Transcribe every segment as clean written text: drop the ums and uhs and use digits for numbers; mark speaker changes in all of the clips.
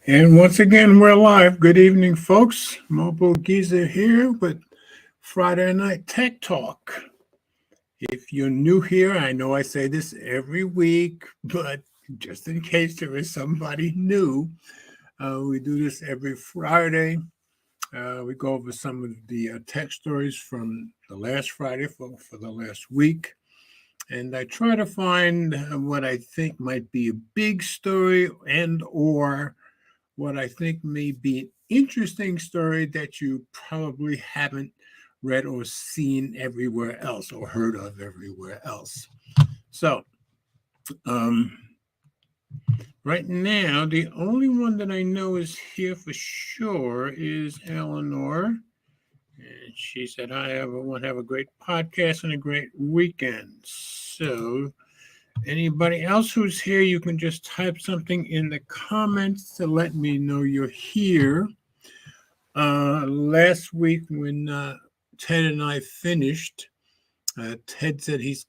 Speaker 1: And once again, we're live. Good evening, folks. Mobile Geezer here with Friday Night Tech Talk. If you're new here, I know I say this every week, but just in case there is somebody new, we do this every Friday. We go over some of the tech stories from the last Friday for the last week. And I try to find what I think might be a big story and or what I think may be an interesting story that you probably haven't read or seen everywhere else or heard of everywhere else. So, um, right now, the only one that I know is here for sure is Eleanor. And she said, "Hi, everyone. Have a great podcast and a great weekend." So, anybody else who's here, you can just type something in the comments to let me know you're here. Last week when Ted and I finished, Ted said he's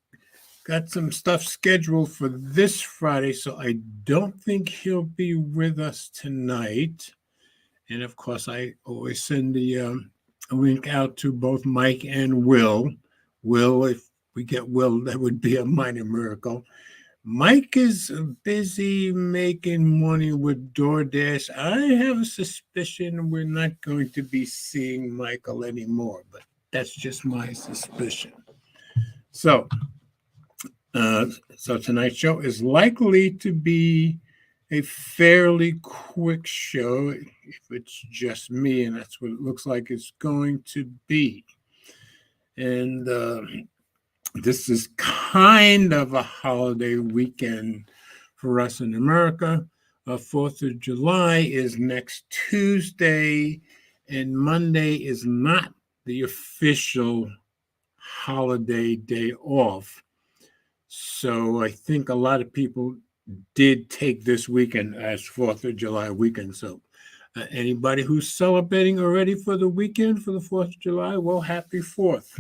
Speaker 1: got some stuff scheduled for this Friday, so I don't think he'll be with us tonight. And of course, I always send the link out to both Mike and Will. Will, if we get Will, that would be a minor miracle. Mike is busy making money with DoorDash. I have a suspicion we're not going to be seeing Michael anymore, but that's just my suspicion. So, tonight's show is likely to be a fairly quick show if it's just me, and that's what it looks like it's going to be. And this is kind of a holiday weekend for us in America. 4th of July is next Tuesday, and Monday is not the official holiday day off. So I think a lot of people did take this weekend as 4th of July weekend. So anybody who's celebrating already for the weekend for the 4th of July, well, happy 4th.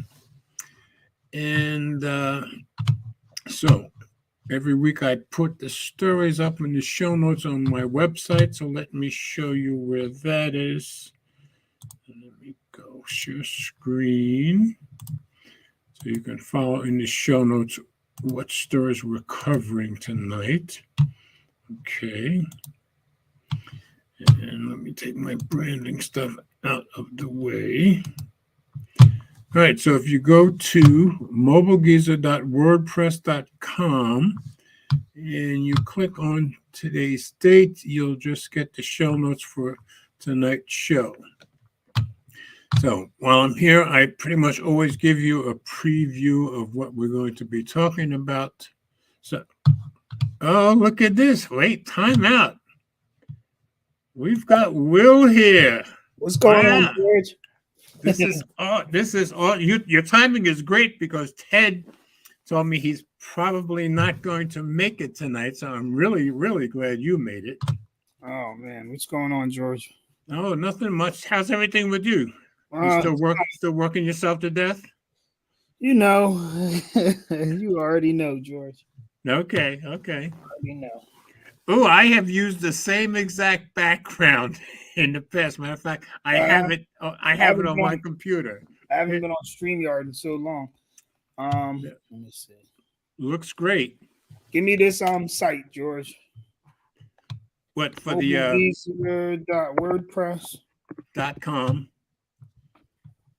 Speaker 1: And so every week I put the stories up in the show notes on my website. So let me show you where that is. Let me go share screen so you can follow in the show notes what stories we're covering tonight. Okay. And let me take my branding stuff out of the way. All right, so if you go to mobilegeezer.wordpress.com and you click on today's date, you'll just get the show notes for tonight's show. So while I'm here, I pretty much always give you a preview of what we're going to be talking about. So, oh, look at this. Wait, time out. We've got Will here.
Speaker 2: What's going on, George?
Speaker 1: This is all. Your timing is great because Ted told me he's probably not going to make it tonight. So I'm really, really glad you made it.
Speaker 2: Oh man, what's going on, George?
Speaker 1: Oh, nothing much. How's everything with you? You still working yourself to death?
Speaker 2: You know, you already know, George.
Speaker 1: Okay.
Speaker 2: You know.
Speaker 1: Oh, I have used the same exact background in the past. Matter of fact, I have it. I have it on my computer.
Speaker 2: I haven't been on StreamYard in so long. Let me see.
Speaker 1: Looks great.
Speaker 2: Give me this site, George.
Speaker 1: What for the
Speaker 2: .wordpress.com,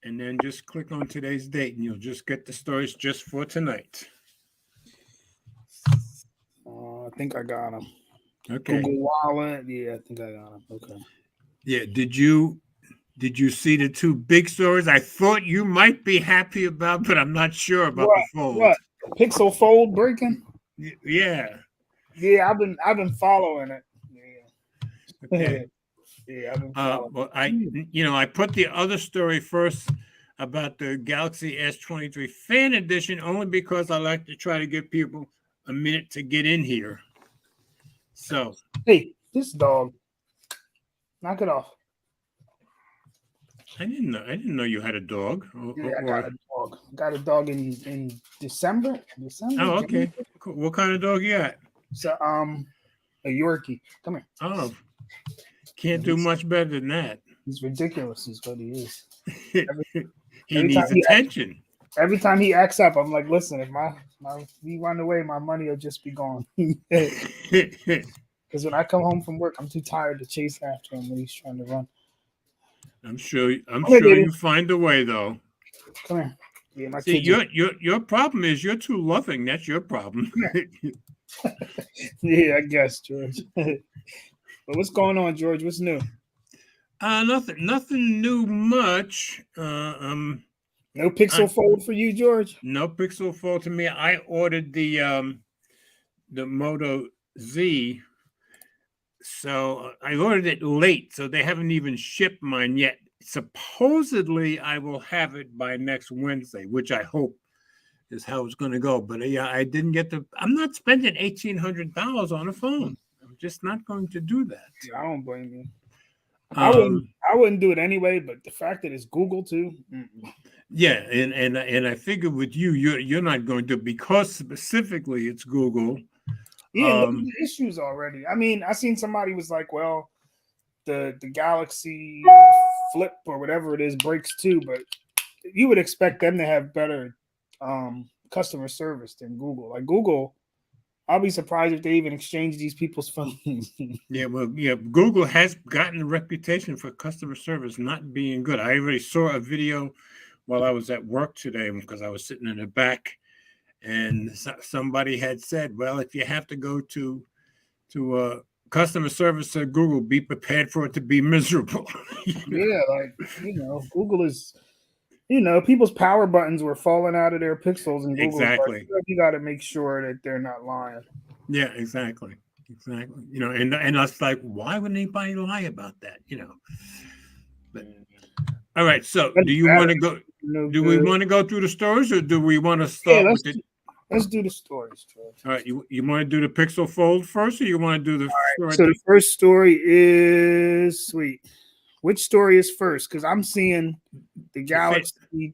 Speaker 1: and then just click on today's date, and you'll just get the stories just for tonight.
Speaker 2: I think I got them.
Speaker 1: Okay.
Speaker 2: Google Wallet. Yeah, I think I got them. Okay.
Speaker 1: Yeah. Did you see the two big stories I thought you might be happy about, but I'm not sure about the fold?
Speaker 2: What? Pixel Fold breaking?
Speaker 1: Yeah.
Speaker 2: Yeah, I've been following it. Yeah.
Speaker 1: Okay.
Speaker 2: Yeah, I've been following.
Speaker 1: Well, I put the other story first about the Galaxy S23 Fan Edition only because I like to try to give people a minute to get in here. So,
Speaker 2: hey, this dog, knock it off.
Speaker 1: I didn't know you had a dog.
Speaker 2: Yeah, I got a dog. Got a dog in December.
Speaker 1: Oh, okay. Cool. What kind of dog you got?
Speaker 2: So, a Yorkie. Come here.
Speaker 1: Oh, Can't do much better than that.
Speaker 2: He's ridiculous, is what he is.
Speaker 1: He needs attention.
Speaker 2: Every time he acts up, I'm like, listen, if he run away, my money will just be gone. Because when I come home from work, I'm too tired to chase after him when he's trying to run.
Speaker 1: I'm sure you find a way, though.
Speaker 2: Come here. Yeah, my
Speaker 1: See,
Speaker 2: kids
Speaker 1: your problem is you're too loving. That's your problem.
Speaker 2: Yeah, I guess, George. But what's going on, George? What's new?
Speaker 1: Nothing new much.
Speaker 2: No Pixel Fold for you, George?
Speaker 1: No Pixel Fold to me. I ordered the Moto Z. So I ordered it late, so they haven't even shipped mine yet. Supposedly, I will have it by next Wednesday, which I hope is how it's going to go. But yeah, I didn't get I'm not spending $1,800 on a phone. I'm just not going to do that.
Speaker 2: I don't blame you. I wouldn't do it anyway, but the fact that it's Google too.
Speaker 1: Yeah, and I figure with you're not going to, because specifically it's Google.
Speaker 2: Yeah, look at the issues already. I mean, I seen somebody was like, well, the Galaxy Flip or whatever it is breaks too, but you would expect them to have better customer service than Google. Like Google, I'll be surprised if they even exchange these people's phones.
Speaker 1: Yeah, Google has gotten a reputation for customer service not being good. I already saw a video while I was at work today because I was sitting in the back, and somebody had said, well, if you have to go to customer service at Google, be prepared for it to be miserable.
Speaker 2: Yeah, like, Google is, people's power buttons were falling out of their pixels, and Google,
Speaker 1: exactly.
Speaker 2: You got to make sure that they're not lying.
Speaker 1: Yeah, exactly. And that's like, why would anybody lie about that? But all right. So, do you want to go? Do we want to go through the stories, or do we want to start with it?
Speaker 2: Let's do the stories, George.
Speaker 1: All right, you want to do the Pixel Fold first, or you want to do the story?
Speaker 2: So the first story is sweet. Which story is first? Because I'm seeing the Galaxy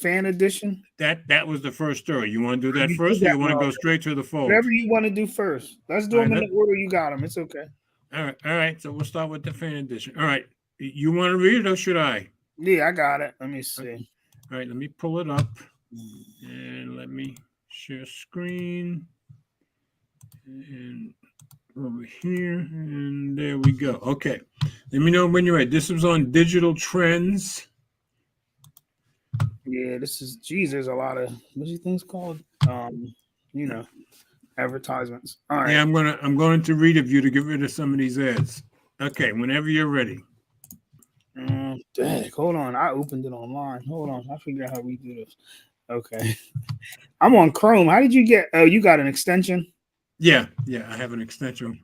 Speaker 2: Fan Edition.
Speaker 1: That was the first story. You want to do that first, or you want to go straight to the Fold?
Speaker 2: Whatever you want to do first. Let's do them in the order you got them. It's okay.
Speaker 1: All right. So we'll start with the Fan Edition. All right. You want to read it, or should I?
Speaker 2: Yeah, I got it. Let me see.
Speaker 1: All right, let me pull it up. And let me share screen, and over here, and there we go. Okay, let me know when you're ready. This was on Digital Trends.
Speaker 2: Yeah, there's a lot of, what's these things called? Advertisements. All right.
Speaker 1: Yeah, I'm going to read a few to get rid of some of these ads. Okay, whenever you're ready.
Speaker 2: Dang, hold on. I opened it online. Hold on. I figure out how we do this. Okay. I'm on Chrome. How did you get? Oh, you got an extension?
Speaker 1: Yeah. I have an extension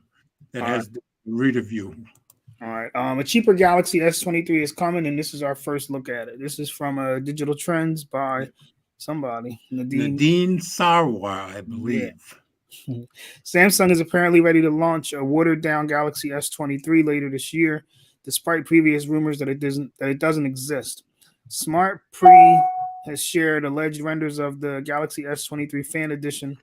Speaker 1: that has the reader view.
Speaker 2: All right. A cheaper Galaxy S23 is coming, and this is our first look at it. This is from Digital Trends by somebody.
Speaker 1: Nadine Sarwar, I believe.
Speaker 2: Yeah. Samsung is apparently ready to launch a watered-down Galaxy S23 later this year, despite previous rumors that it doesn't exist. Smart Pre has shared alleged renders of the Galaxy S23 Fan Edition,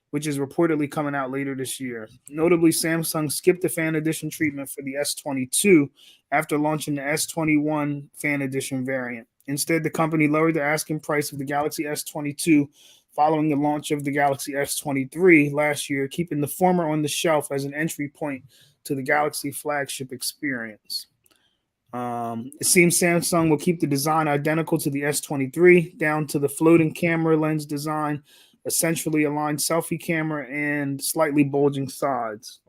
Speaker 2: which is reportedly coming out later this year. Notably, Samsung skipped the Fan Edition treatment for the S22 after launching the S21 Fan Edition variant. Instead, the company lowered the asking price of the Galaxy S22 following the launch of the Galaxy S23 last year, keeping the former on the shelf as an entry point to the Galaxy flagship experience. It seems Samsung will keep the design identical to the S23, down to the floating camera lens design, a centrally aligned selfie camera, and slightly bulging sides.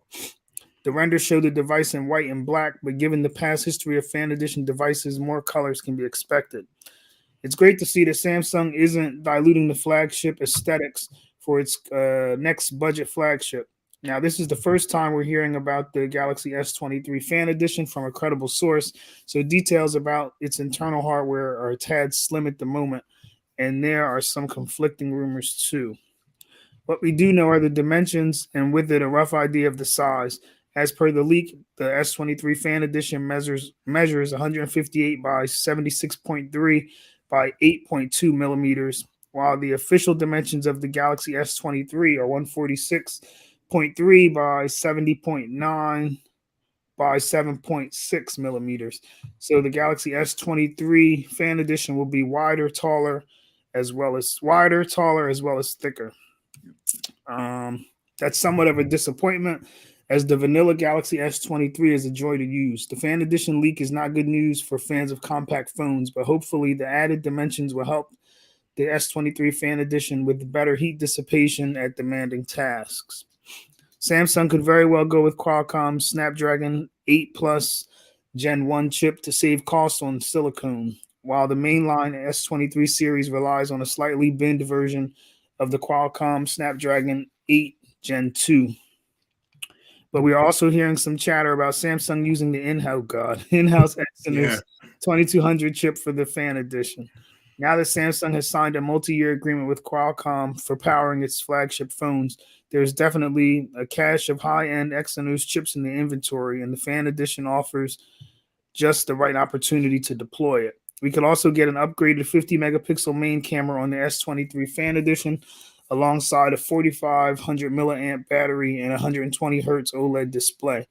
Speaker 2: The renders show the device in white and black, but given the past history of Fan Edition devices, more colors can be expected. It's great to see that Samsung isn't diluting the flagship aesthetics for its next budget flagship. Now, this is the first time we're hearing about the Galaxy S23 Fan Edition from a credible source, so details about its internal hardware are a tad slim at the moment, and there are some conflicting rumors too. What we do know are the dimensions, and with it a rough idea of the size. As per the leak, the S23 Fan Edition measures 158 by 76.3 by 8.2 millimeters, while the official dimensions of the Galaxy S23 are 146.3 by 70.9 by 7.6 millimeters. So the Galaxy S23 Fan Edition will be wider, taller, as well as thicker. That's somewhat of a disappointment, as the vanilla Galaxy S23 is a joy to use. The Fan Edition leak is not good news for fans of compact phones, but hopefully the added dimensions will help the S23 Fan Edition with better heat dissipation at demanding tasks. Samsung could very well go with Qualcomm's Snapdragon 8 Plus Gen 1 chip to save costs on silicone, while the mainline S23 series relies on a slightly binned version of the Qualcomm Snapdragon 8 Gen 2. But we are also hearing some chatter about Samsung using the in-house Exynos 2200 chip for the Fan Edition. Now that Samsung has signed a multi-year agreement with Qualcomm for powering its flagship phones, there's definitely a cache of high-end Exynos chips in the inventory, and the Fan Edition offers just the right opportunity to deploy it. We could also get an upgraded 50-megapixel main camera on the S23 Fan Edition, alongside a 4,500 milliamp battery and 120 hertz OLED display.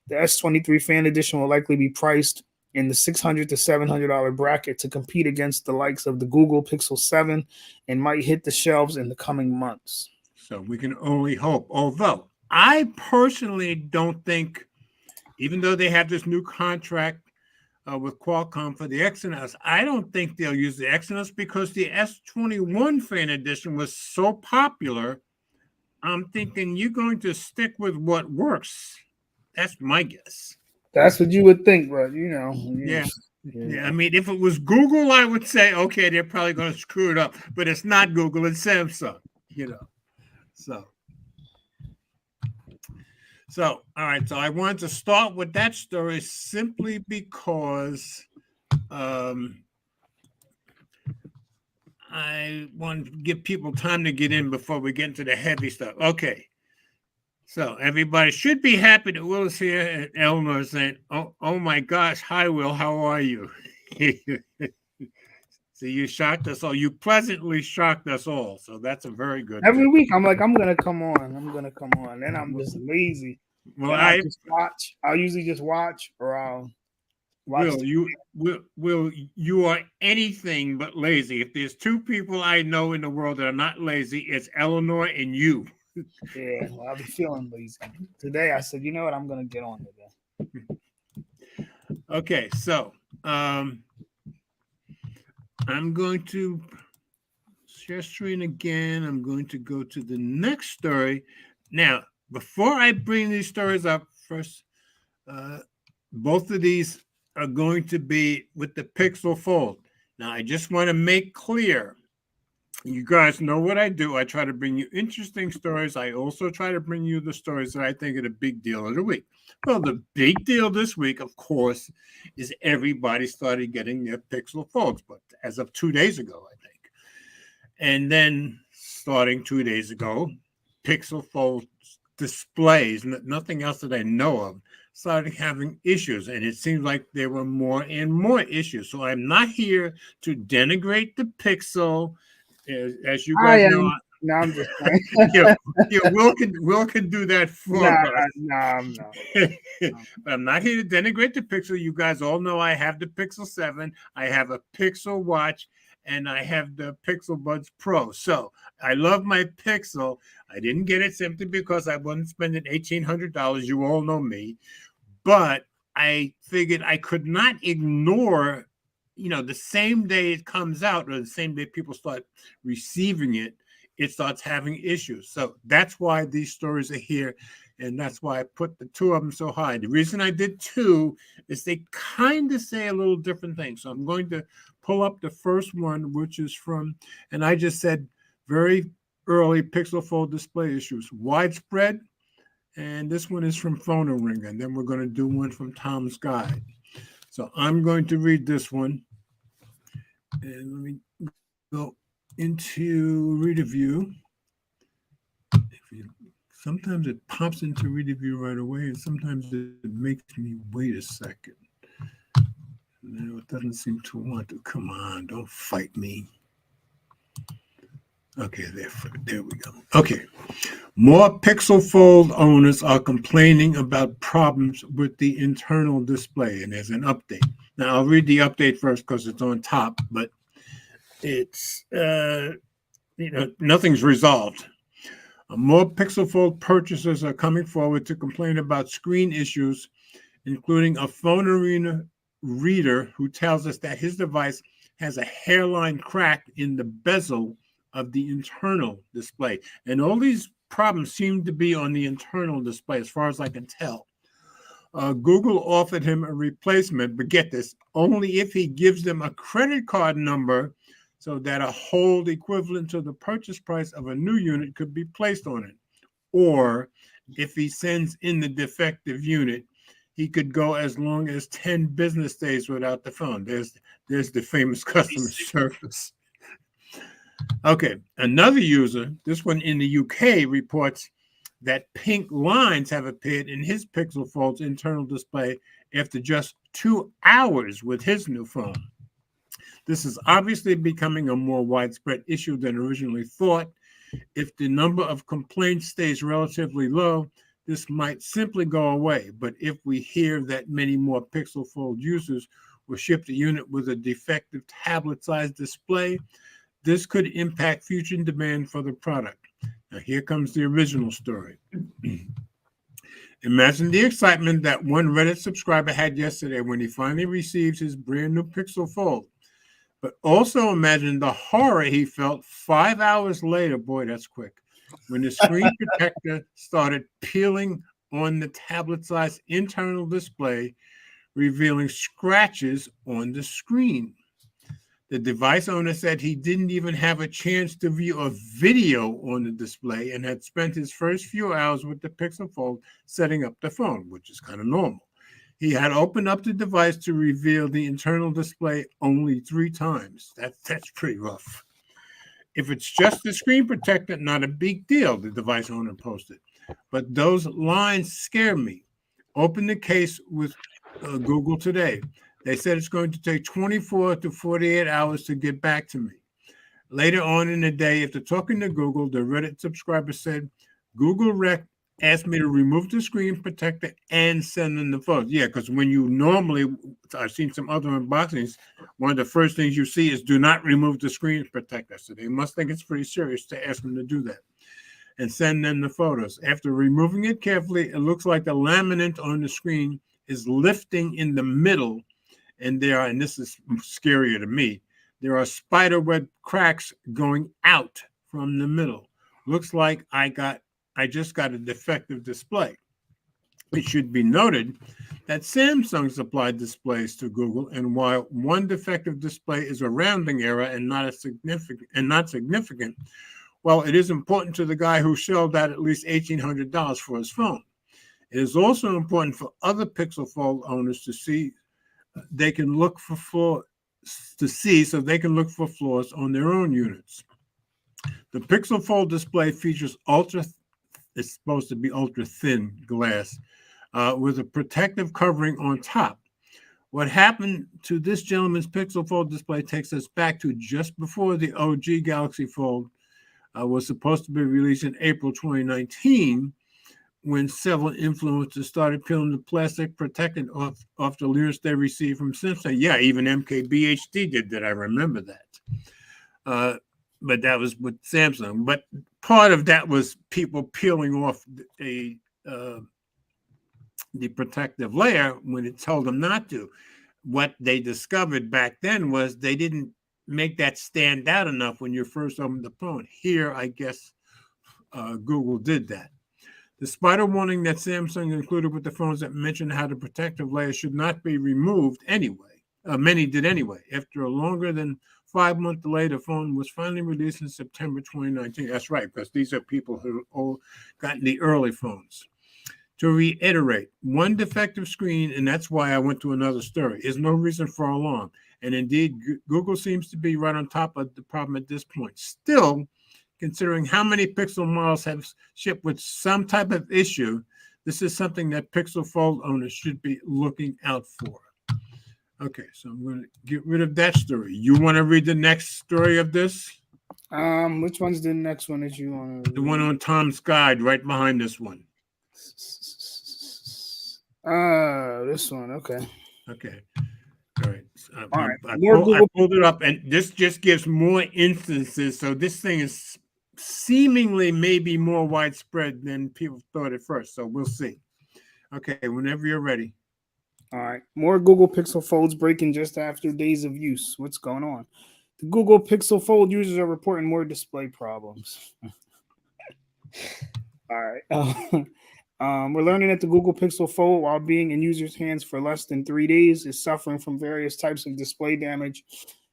Speaker 2: The S23 Fan Edition will likely be priced in the $600 to $700 bracket to compete against the likes of the Google Pixel 7 and might hit the shelves in the coming months.
Speaker 1: So we can only hope. Although I personally don't think, even though they have this new contract with Qualcomm for the Exynos, I don't think they'll use the Exynos because the S21 Fan Edition was so popular. I'm thinking you're going to stick with what works. That's my guess.
Speaker 2: That's what you would think, but
Speaker 1: Yeah. I mean, if it was Google, I would say, okay, they're probably going to screw it up. But it's not Google, it's Samsung, So, all right. So I wanted to start with that story simply because I want to give people time to get in before we get into the heavy stuff. Okay. So everybody should be happy that Will is here, and Eleanor is saying, oh my gosh, hi Will, how are you? So you shocked us all. You pleasantly shocked us all. So that's a very good
Speaker 2: Every
Speaker 1: thing.
Speaker 2: week I'm like, I'm gonna come on. Then I'm just lazy.
Speaker 1: Well,
Speaker 2: I'll just watch. I'll usually just watch, or I'll watch.
Speaker 1: Will, you are anything but lazy. If there's two people I know in the world that are not lazy, it's Eleanor and you.
Speaker 2: Yeah, well, I'll be feeling lazy. Today I said, you know what, I'm gonna get on today.
Speaker 1: Okay, so I'm going to share screen again. I'm going to go to the next story. Now, before I bring these stories up, first, both of these are going to be with the Pixel Fold. Now, I just want to make clear, you guys know what I do. I try to bring you interesting stories. I also try to bring you the stories that I think are the big deal of the week. Well, the big deal this week, of course, is everybody started getting their Pixel Folds, but as of 2 days ago, I think. And then starting 2 days ago, Pixel Fold displays, nothing else that I know of, started having issues, and it seems like there were more and more issues. So I'm not here to denigrate the Pixel. As you guys know,
Speaker 2: no, I'm just saying.
Speaker 1: Will can do that for us.
Speaker 2: I'm not.
Speaker 1: But I'm not here to denigrate the Pixel. You guys all know I have the Pixel 7. I have a Pixel Watch, and I have the Pixel Buds Pro. So I love my Pixel. I didn't get it simply because I wasn't spending $1,800. You all know me. But I figured I could not ignore, the same day it comes out or the same day people start receiving it, it starts having issues. So that's why these stories are here. And that's why I put the two of them so high. The reason I did two is they kind of say a little different things. So I'm going to pull up the first one, which is from, and I just said very early Pixel Fold display issues, widespread. And this one is from Phone a Ring. And then we're going to do one from Tom's Guide. So I'm going to read this one. And let me go into Reader View. Sometimes it pops into Reader View right away, and sometimes it makes me wait a second. No, it doesn't seem to want to. Come on, don't fight me. Okay, there we go. Okay. More Pixel Fold owners are complaining about problems with the internal display, and there's an update. Now, I'll read the update first because it's on top, but it's, nothing's resolved. More Pixel Fold purchasers are coming forward to complain about screen issues, including a phone arena reader who tells us that his device has a hairline crack in the bezel of the internal display. And all these problems seem to be on the internal display, as far as I can tell. Google offered him a replacement, but get this, only if he gives them a credit card number so that a hold equivalent to the purchase price of a new unit could be placed on it. Or if he sends in the defective unit, he could go as long as 10 business days without the phone. There's the famous customer service. Okay, another user, this one in the UK, reports that pink lines have appeared in his Pixel Fold's internal display after just 2 hours with his new phone. This is obviously becoming a more widespread issue than originally thought. If the number of complaints stays relatively low, this might simply go away. But if we hear that many more Pixel Fold users will ship the unit with a defective tablet-sized display, this could impact future demand for the product. Now, here comes the original story. Imagine the excitement that one Reddit subscriber had yesterday when he finally received his brand new Pixel Fold. But also imagine the horror he felt 5 hours later. Boy, that's quick. When the screen protector started peeling on the tablet-sized internal display, revealing scratches on the screen. The device owner said he didn't even have a chance to view a video on the display and had spent his first few hours with the Pixel Fold setting up the phone, which is kind of normal. He had opened up the device to reveal the internal display only 3 times. That's pretty rough. If it's just the screen protector, not a big deal, the device owner posted. But those lines scare me. Open the case with Google today. They said it's going to take 24 to 48 hours to get back to me. Later on in the day, after talking to Google, the Reddit subscriber said, Google Rec asked me to remove the screen protector and send them the photos. Yeah, because when you normally, I've seen some other unboxings, one of the first things you see is do not remove the screen protector. So they must think it's pretty serious to ask them to do that and send them the photos. After removing it carefully, it looks like the laminate on the screen is lifting in the middle. And and this is scarier to me, there are spiderweb cracks going out from the middle. Looks like I just got a defective display. It should be noted that Samsung supplied displays to Google, and while one defective display is a rounding error and not significant, well, it is important to the guy who shelled out at least $1,800 for his phone. It is also important for other Pixel Fold owners to see they can look for flaws on their own units. The Pixel Fold display features it's supposed to be ultra thin glass with a protective covering on top. What happened to this gentleman's Pixel Fold display takes us back to just before the OG Galaxy Fold was supposed to be released in April 2019, when several influencers started peeling the plastic protectant off the lyrics they received from Samsung. Yeah, even MKBHD did that. I remember that. But that was with Samsung. But part of that was people peeling off the protective layer when it told them not to. What they discovered back then was they didn't make that stand out enough when you first opened the phone. Here, I guess Google did that. The spider warning that Samsung included with the phones that mentioned how the protective layer should not be removed anyway. Many did anyway. After a longer than 5-month delay, the phone was finally released in September 2019. That's right, because these are people who have gotten the early phones. To reiterate, one defective screen, and that's why I went to another story, is no reason for alarm. And indeed, Google seems to be right on top of the problem at this point. Still, considering how many Pixel models have shipped with some type of issue, this is something that Pixel Fold owners should be looking out for. Okay, so I'm going to get rid of that story. You want to read the next story of this?
Speaker 2: Which one's the next one that you want to
Speaker 1: The one on Tom's guide, right behind this one.
Speaker 2: This one. Okay.
Speaker 1: Okay. All right.
Speaker 2: All right.
Speaker 1: I pulled it up, and this just gives more instances. So this thing is seemingly maybe more widespread than people thought at first. So we'll see. Okay, whenever you're ready.
Speaker 2: All right. More Google Pixel Folds breaking just after days of use. What's going on? The Google Pixel Fold users are reporting more display problems. All right. We're learning that the Google Pixel Fold, while being in users' hands for less than 3 days, is suffering from various types of display damage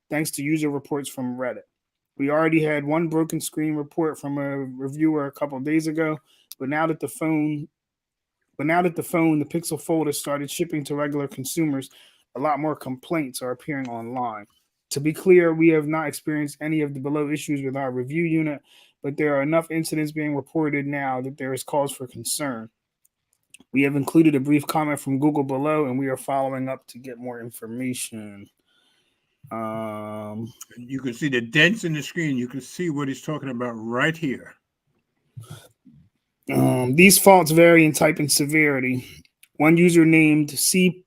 Speaker 2: thanks to user reports from Reddit. We already had one broken screen report from a reviewer a couple of days ago, but now that the Pixel Fold has started shipping to regular consumers, a lot more complaints are appearing online. To be clear, we have not experienced any of the below issues with our review unit, but there are enough incidents being reported now that there is cause for concern. We have included a brief comment from Google below, and we are following up to get more information.
Speaker 1: You can see the dents in the screen. You can see what he's talking about right here.
Speaker 2: These faults vary in type and severity. One user named CP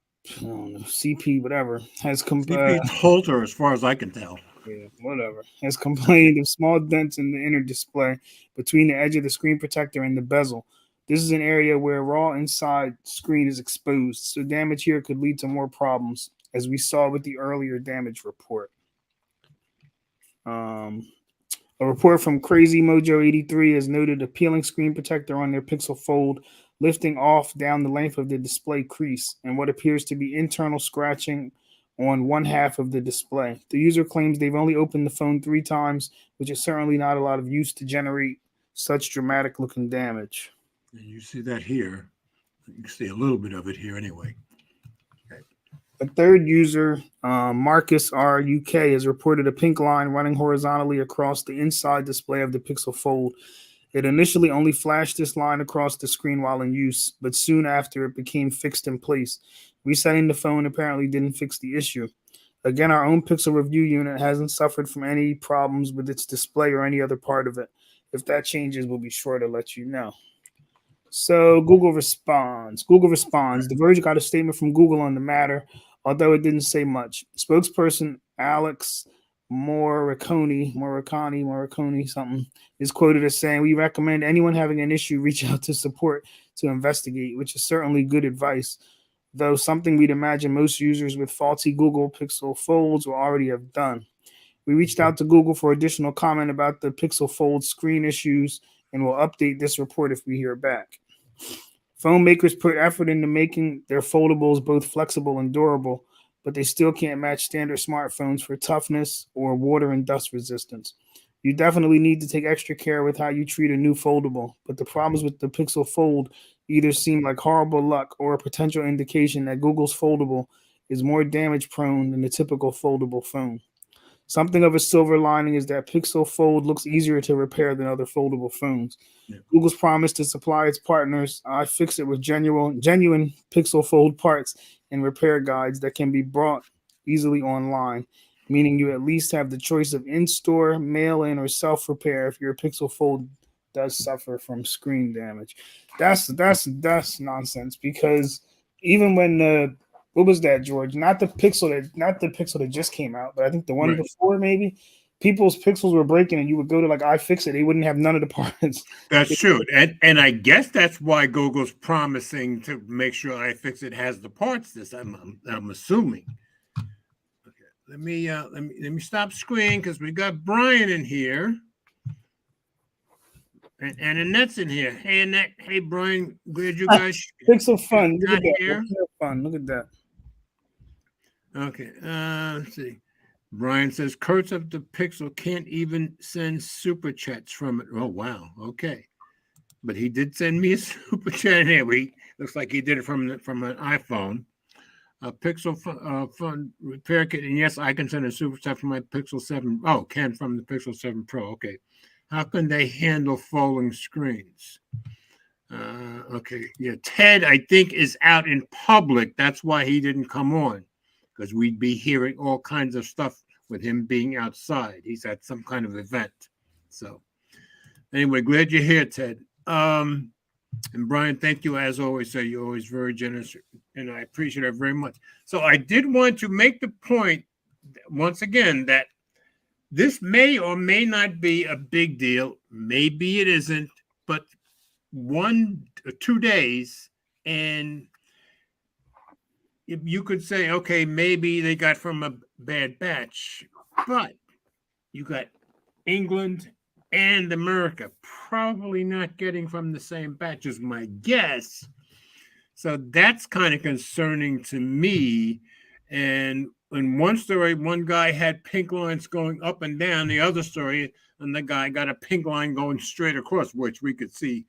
Speaker 2: whatever has
Speaker 1: CP Holter, as far as I can tell.
Speaker 2: Yeah, whatever. Has complained of small dents in the inner display between the edge of the screen protector and the bezel. This is an area where raw inside screen is exposed, so damage here could lead to more problems, as we saw with the earlier damage report. A report from Crazy Mojo 83 has noted a peeling screen protector on their Pixel Fold, lifting off down the length of the display crease, and what appears to be internal scratching on one half of the display. The user claims they've only opened the phone 3 times, which is certainly not a lot of use to generate such dramatic looking damage.
Speaker 1: And you see that here. You can see a little bit of it here anyway.
Speaker 2: Okay. A third user, Marcus R. UK, has reported a pink line running horizontally across the inside display of the Pixel Fold. It initially only flashed this line across the screen while in use, but soon after it became fixed in place. Resetting the phone apparently didn't fix the issue. Again, our own Pixel review unit hasn't suffered from any problems with its display or any other part of it. If that changes, we'll be sure to let you know. So Google responds. The Verge got a statement from Google on the matter, although it didn't say much. Spokesperson Alex Morricone something is quoted as saying, "We recommend anyone having an issue reach out to support to investigate," which is certainly good advice, though something we'd imagine most users with faulty Google Pixel Folds will already have done. We reached out to Google for additional comment about the Pixel Fold screen issues, and we'll update this report if we hear back. Phone makers put effort into making their foldables both flexible and durable, but they still can't match standard smartphones for toughness or water and dust resistance. You definitely need to take extra care with how you treat a new foldable, but the problems with the Pixel Fold either seem like horrible luck or a potential indication that Google's foldable is more damage prone than the typical foldable phone. Something of a silver lining is that Pixel Fold looks easier to repair than other foldable phones. Yeah. Google's promise to supply its partners iFixit with genuine Pixel Fold parts and repair guides that can be bought easily online, meaning you at least have the choice of in-store, mail-in, or self-repair if your Pixel Fold does suffer from screen damage. That's nonsense, because even when what was that, George? Not the Pixel that just came out, but I think the one before, maybe people's Pixels were breaking, and you would go to like iFixit, they wouldn't have none of the parts.
Speaker 1: That's true, and I guess that's why Google's promising to make sure iFixit has the parts. I'm assuming. Okay, let me stop screen because we got Brian in here. And Annette's in here. Hey, Annette. Hey, Brian. Glad you guys.
Speaker 2: Pixel fun. Look at that. Here. Fun. Look at that.
Speaker 1: Okay. Let's see. Brian says Kurtz of the Pixel can't even send super chats from it. Oh, wow. Okay. But he did send me a super chat here. Looks like he did it from an iPhone. Pixel fun repair kit. And yes, I can send a super chat from my Pixel 7. Oh, can from the Pixel 7 Pro. Okay. How can they handle folding screens? Okay, yeah. Ted, I think, is out in public. That's why he didn't come on, because we'd be hearing all kinds of stuff with him being outside. He's at some kind of event. So anyway, glad you're here, Ted. And Brian, thank you as always. So you're always very generous, and I appreciate it very much. So I did want to make the point once again that this may or may not be a big deal. Maybe it isn't, but 1 or 2 days, and you could say, okay, maybe they got from a bad batch, but you got England and America probably not getting from the same batch is my guess. So that's kind of concerning to me. And in one story, one guy had pink lines going up and down. The other story, and the guy got a pink line going straight across, which we could see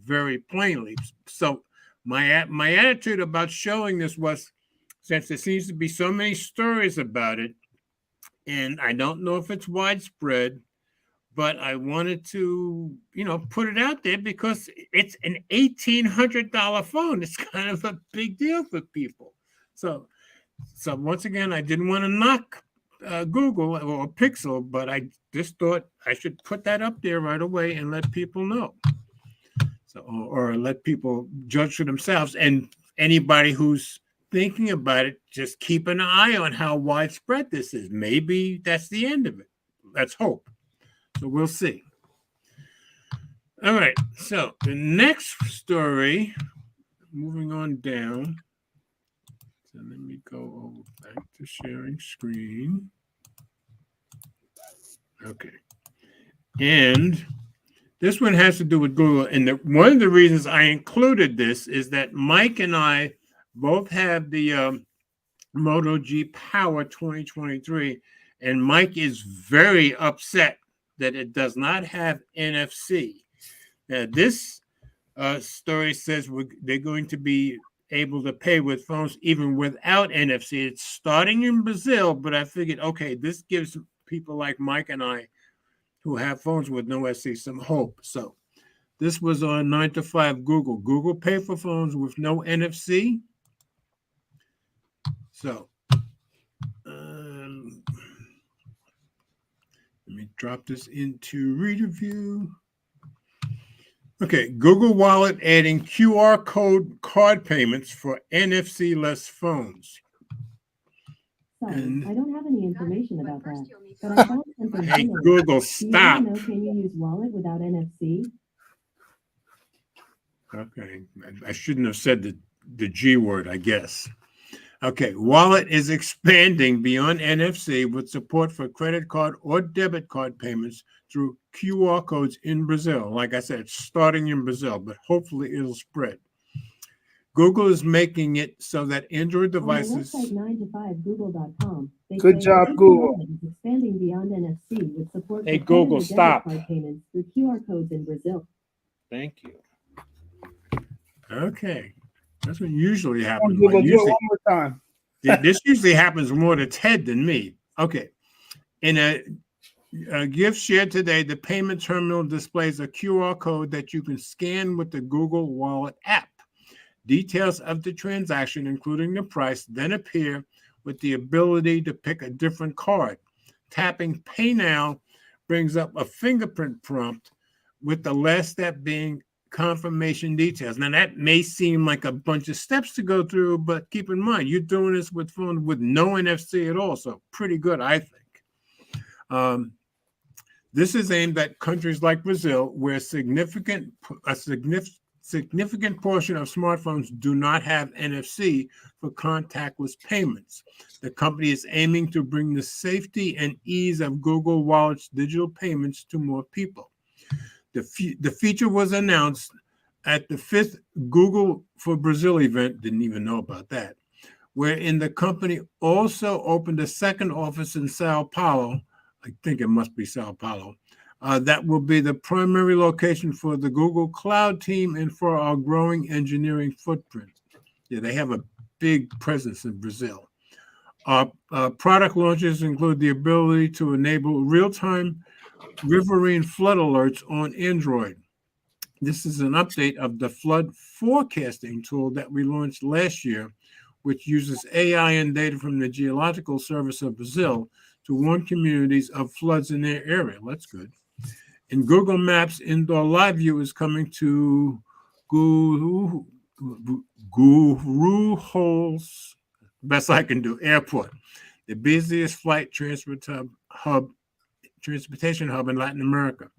Speaker 1: very plainly. So my attitude about showing this was, since there seems to be so many stories about it, and I don't know if it's widespread, but I wanted to, put it out there because it's an $1,800 phone. It's kind of a big deal for people. So once again, I didn't want to knock Google or Pixel, but I just thought I should put that up there right away and let people know. So, or let people judge for themselves. And anybody who's thinking about it, just keep an eye on how widespread this is. Maybe that's the end of it. Let's hope. So we'll see. All right. So the next story, moving on down. So let me go back to sharing screen. Okay. And this one has to do with Google. And one of the reasons I included this is that Mike and I both have the Moto G Power 2023. And Mike is very upset that it does not have NFC. Now, this story says they're going to be able to pay with phones even without NFC. It's starting in Brazil, but I figured, okay, this gives people like Mike and I who have phones with no NFC some hope. So this was on 9 to 5 Google. Google Pay for phones with no NFC. So let me drop this into Reader View. Okay, Google Wallet adding QR code card payments for NFC-less phones.
Speaker 3: Sorry, I don't have any information about that, but I found something
Speaker 1: Hey,
Speaker 3: similar.
Speaker 1: Google,
Speaker 3: Do you
Speaker 1: stop.
Speaker 3: know, can you use Wallet without NFC?
Speaker 1: Okay, I shouldn't have said the G word, I guess. Okay, Wallet is expanding beyond NFC with support for credit card or debit card payments through QR codes in Brazil. Like I said, it's starting in Brazil, but hopefully it'll spread. Google is making it so that Android devices.
Speaker 3: On the website 9to5google.com, they
Speaker 2: Good
Speaker 3: say
Speaker 2: job, Google.
Speaker 3: Wallet is expanding beyond NFC with support
Speaker 1: Hey,
Speaker 3: for
Speaker 1: Google,
Speaker 3: credit or
Speaker 1: stop.
Speaker 3: debit card payments through QR codes in Brazil.
Speaker 1: Thank you. Okay, that's what usually
Speaker 2: Come on,
Speaker 1: happens.
Speaker 2: Google, do it one more time.
Speaker 1: This usually happens more to Ted than me. Okay. In a gift shared today, the payment terminal displays a QR code that you can scan with the Google Wallet app. Details of the transaction, including the price, then appear with the ability to pick a different card. Tapping Pay Now brings up a fingerprint prompt, with the last step being confirmation details. Now, that may seem like a bunch of steps to go through, but keep in mind, you're doing this with phones with no NFC at all, so pretty good, I think. This is aimed at countries like Brazil, where a significant portion of smartphones do not have NFC for contactless payments. The company is aiming to bring the safety and ease of Google Wallet's digital payments to more people. The feature was announced at the 5th Google for Brazil event, didn't even know about that, wherein the company also opened a second office in Sao Paulo. I think it must be Sao Paulo. That will be the primary location for the Google Cloud team and for our growing engineering footprint. Yeah, they have a big presence in Brazil. Our product launches include the ability to enable real-time riverine flood alerts on Android. This is an update of the flood forecasting tool that we launched last year, which uses AI and data from the Geological Service of Brazil to warn communities of floods in their area. That's good. in Google Maps, indoor live view is coming to Guru Holes, best I can do, airport, the busiest flight transportation hub in Latin America.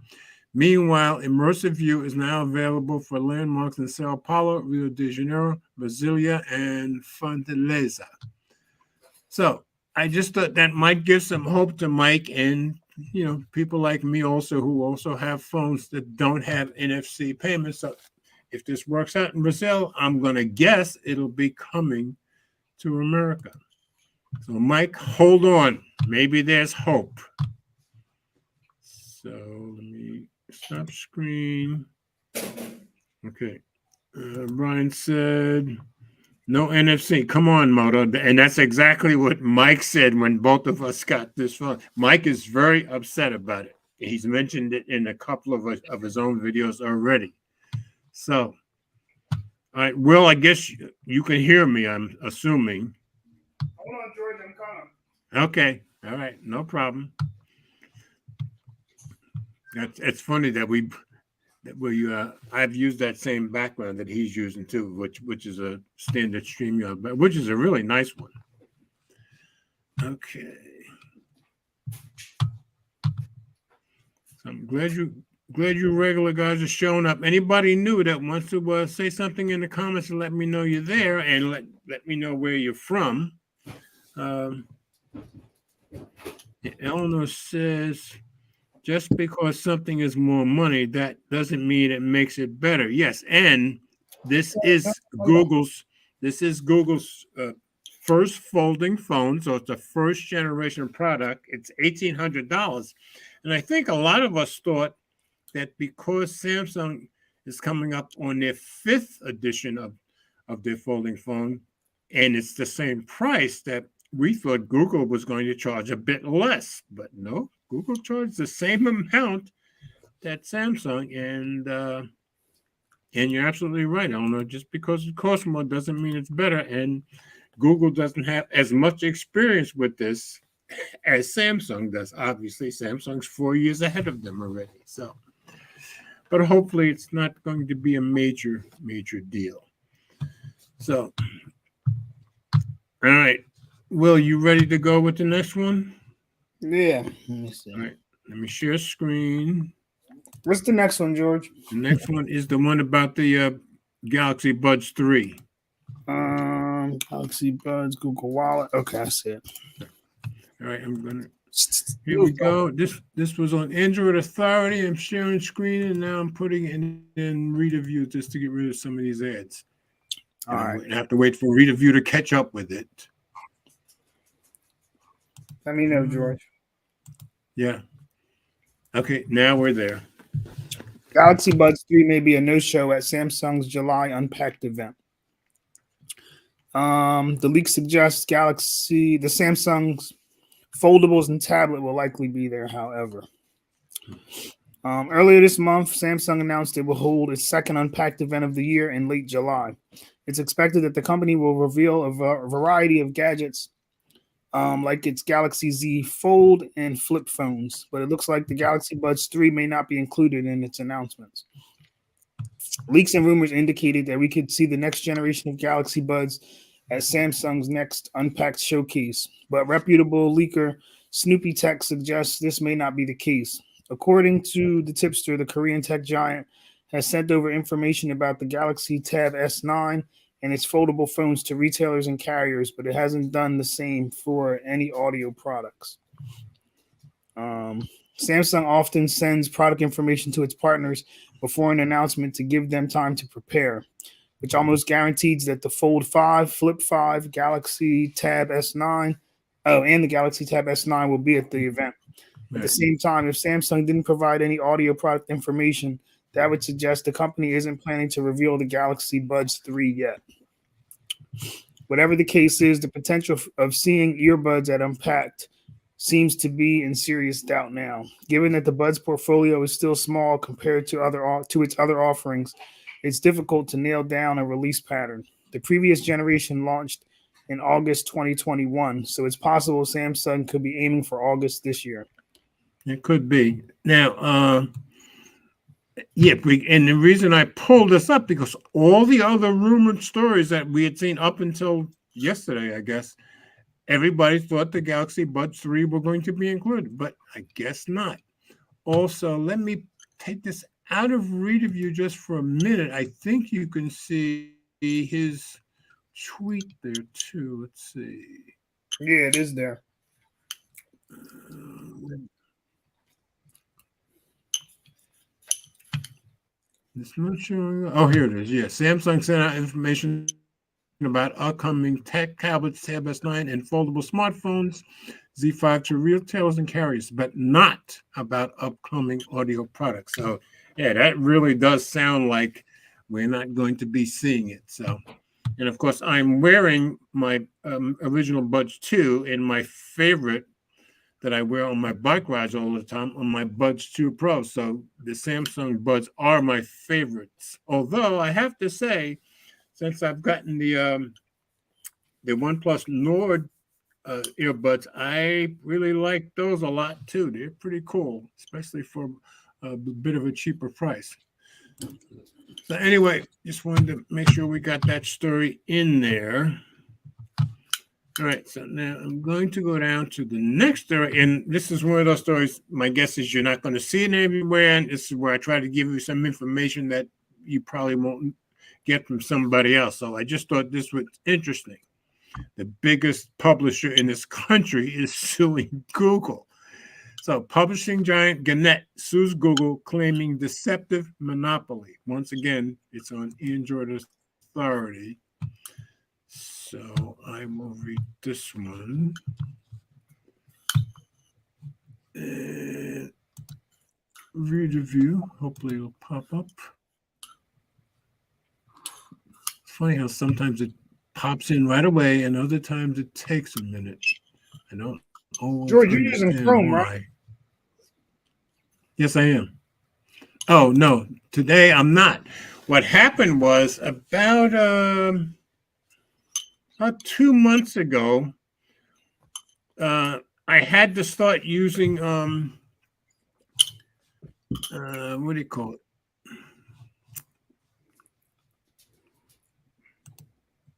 Speaker 1: Meanwhile, immersive view is now available for landmarks in Sao Paulo, Rio de Janeiro, Brasilia, and Fortaleza. So I just thought that might give some hope to Mike and people like me also who also have phones that don't have NFC payments. So if this works out in Brazil, I'm going to guess it'll be coming to America. So Mike, hold on. Maybe there's hope. So let me stop screen. Okay. Brian said, no NFC. Come on, Moto. And that's exactly what Mike said when both of us got this phone. Mike is very upset about it. He's mentioned it in a couple of his own videos already. So, all right, Will, I guess you can hear me, I'm assuming.
Speaker 2: Hold on, George, I'm coming.
Speaker 1: Okay. All right. No problem. It's funny that I've used that same background that he's using too, which is a standard StreamYard, but which is a really nice one. Okay. So I'm glad you regular guys are showing up. Anybody new that wants to say something in the comments and let me know you're there, and let me know where you're from. Eleanor says, just because something is more money, that doesn't mean it makes it better. Yes, and this is Google's first folding phone, so it's a first generation product. It's $1,800, and I think a lot of us thought that because Samsung is coming up on their 5th edition of their folding phone, and it's the same price, that we thought Google was going to charge a bit less, but no. Google charges the same amount that Samsung, and you're absolutely right, Eleanor. Just because it costs more doesn't mean it's better, and Google doesn't have as much experience with this as Samsung does. Obviously, Samsung's 4 years ahead of them already. So, but hopefully, it's not going to be a major deal. So, all right, Will, you ready to go with the next one?
Speaker 2: Yeah. Let me see.
Speaker 1: All right. Let me share screen.
Speaker 2: What's the next one, George?
Speaker 1: The next one is the one about the Galaxy Buds 3.
Speaker 2: Galaxy Buds, Google Wallet. Okay, I see it.
Speaker 1: All right, I'm gonna. Here we go. This was on Android Authority. I'm sharing screen, and now I'm putting it in Reader View just to get rid of some of these ads.
Speaker 2: All right.
Speaker 1: I have to wait for Reader View to catch up with it.
Speaker 2: Let me know, George.
Speaker 1: Yeah. Okay, now we're there.
Speaker 2: Galaxy Buds 3 may be a no-show at Samsung's July Unpacked event. The leak suggests the Samsung's foldables and tablet will likely be there, however. Earlier this month, Samsung announced it will hold its second Unpacked event of the year in late July. It's expected that the company will reveal a variety of gadgets like its Galaxy Z Fold and Flip phones, but it looks like the Galaxy Buds 3 may not be included in its announcements. Leaks and rumors indicated that we could see the next generation of Galaxy Buds at Samsung's next Unpacked showcase, but reputable leaker Snoopy Tech suggests this may not be the case. According to the tipster, the Korean tech giant has sent over information about the Galaxy Tab S9 and its foldable phones to retailers and carriers, but it hasn't done the same for any audio products. Samsung often sends product information to its partners before an announcement to give them time to prepare, which almost guarantees that the Fold 5, Flip 5, Galaxy Tab S9, and the Galaxy Tab S9 will be at the event. At the same time, if Samsung didn't provide any audio product information, that would suggest the company isn't planning to reveal the Galaxy Buds 3 yet. Whatever the case is, the potential of seeing earbuds at Unpacked seems to be in serious doubt now. Given that the Buds portfolio is still small compared to its other offerings, it's difficult to nail down a release pattern. The previous generation launched in August 2021, so it's possible Samsung could be aiming for August this year.
Speaker 1: It could be. Now, Yeah, and the reason I pulled this up because all the other rumored stories that we had seen up until yesterday, I guess, everybody thought the Galaxy Buds 3 were going to be included, but I guess not. Also, let me take this out of read of you just for a minute. I think you can see his tweet there too. Let's see.
Speaker 2: Yeah, it is there.
Speaker 1: It's not showing. Oh, here it is. Yeah, Samsung sent out information about upcoming tech tablets, Tab S9, and foldable smartphones, Z5 to retailers and carriers, but not about upcoming audio products. So, yeah, that really does sound like we're not going to be seeing it. So, and of course, I'm wearing my original Buds 2 in my favorite that I wear on my bike rides all the time on my Buds 2 Pro. So the Samsung Buds are my favorites. Although I have to say, since I've gotten the OnePlus Nord earbuds, I really like those a lot too. They're pretty cool, especially for a bit of a cheaper price. So anyway, just wanted to make sure we got that story in there. All right, so now I'm going to go down to the next story, and this is one of those stories. My guess is you're not going to see it everywhere, and this is where I try to give you some information that you probably won't get from somebody else. So I just thought this was interesting. The biggest publisher in this country is suing Google. So publishing giant Gannett sues Google, claiming deceptive monopoly. Once again, it's on Android Authority. So I will read this one. Read review. Hopefully it'll pop up. It's funny how sometimes it pops in right away and other times it takes a minute. I don't always
Speaker 2: George, you're using Chrome,
Speaker 1: why.
Speaker 2: right?
Speaker 1: Yes, I am. Oh, no. Today I'm not. What happened was about 2 months ago, I had to start using what do you call it?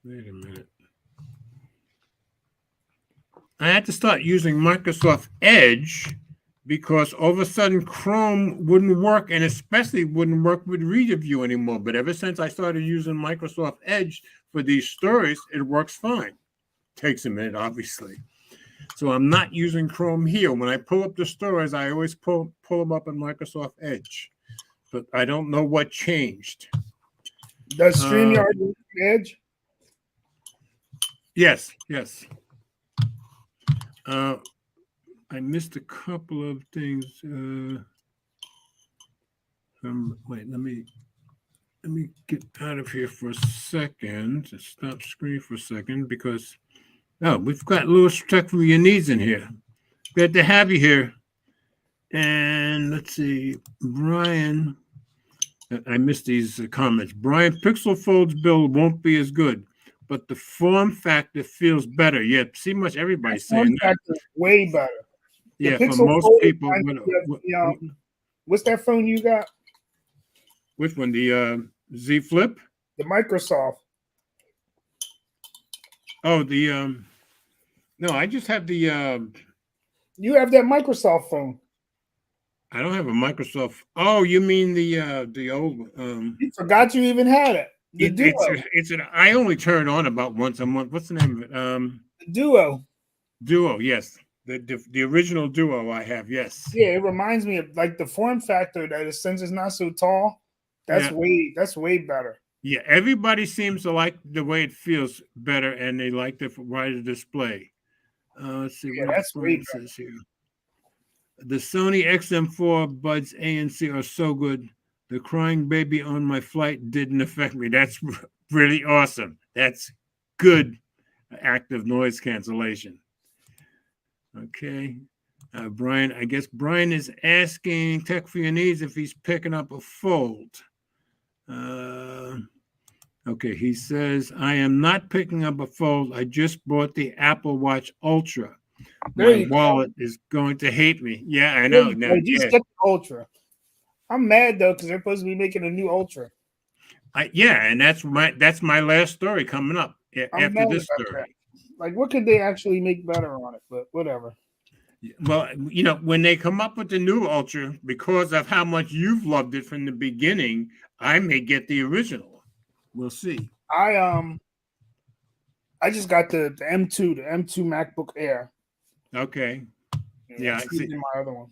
Speaker 1: Wait a minute. I had to start using Microsoft Edge because all of a sudden Chrome wouldn't work, and especially wouldn't work with ReaderView anymore. But ever since I started using Microsoft Edge for these stories, it works fine. Takes a minute, obviously. So I'm not using Chrome here. When I pull up the stories, I always pull them up on Microsoft Edge. But I don't know what changed.
Speaker 2: Does StreamYard use Edge?
Speaker 1: Yes. I missed a couple of things. Wait, let me get out of here for a second. Stop screen for a second because we've got Louis Tech for your needs in here. Glad to have you here. And let's see, Brian. I missed these comments. Brian, Pixel Fold's build won't be as good, but the form factor feels better. Yeah, see much everybody's saying that.
Speaker 2: Way better.
Speaker 1: Yeah, for most people.
Speaker 2: What's that phone you got?
Speaker 1: Which one? The Z Flip?
Speaker 2: The Microsoft.
Speaker 1: Oh, the no, I just have the
Speaker 2: you have that Microsoft phone.
Speaker 1: I don't have a Microsoft. Oh, you mean the old
Speaker 2: You forgot you even had it. The Duo.
Speaker 1: It's an I only turn on about once a month. What's the name of it?
Speaker 2: The Duo.
Speaker 1: Duo, yes. The original Duo I have, yes.
Speaker 2: Yeah, it reminds me of like the form factor that since it's not so tall, that's way better.
Speaker 1: Yeah, everybody seems to like the way it feels better, and they like the wider display. Let's see what
Speaker 2: that's way better.
Speaker 1: Says here. The Sony XM4 Buds A and C are so good. The crying baby on my flight didn't affect me. That's really awesome. That's good active noise cancellation. Okay. Brian, I guess Brian is asking Tech for Your Needs if he's picking up a Fold. Okay, he says, I am not picking up a Fold. I just bought the Apple Watch Ultra. My wallet is going to hate me. Yeah, I know.
Speaker 2: Just get the Ultra. I'm mad though because they're supposed to be making a new Ultra.
Speaker 1: Yeah, and that's my last story coming up
Speaker 2: I'm
Speaker 1: after
Speaker 2: mad
Speaker 1: this
Speaker 2: about that.
Speaker 1: story.
Speaker 2: Like, what could they actually make better on it? But whatever.
Speaker 1: Well, when they come up with the new Ultra, because of how much you've loved it from the beginning, I may get the original. We'll see.
Speaker 2: I just got the M2 MacBook Air.
Speaker 1: Okay. Yeah, I see.
Speaker 2: My other one.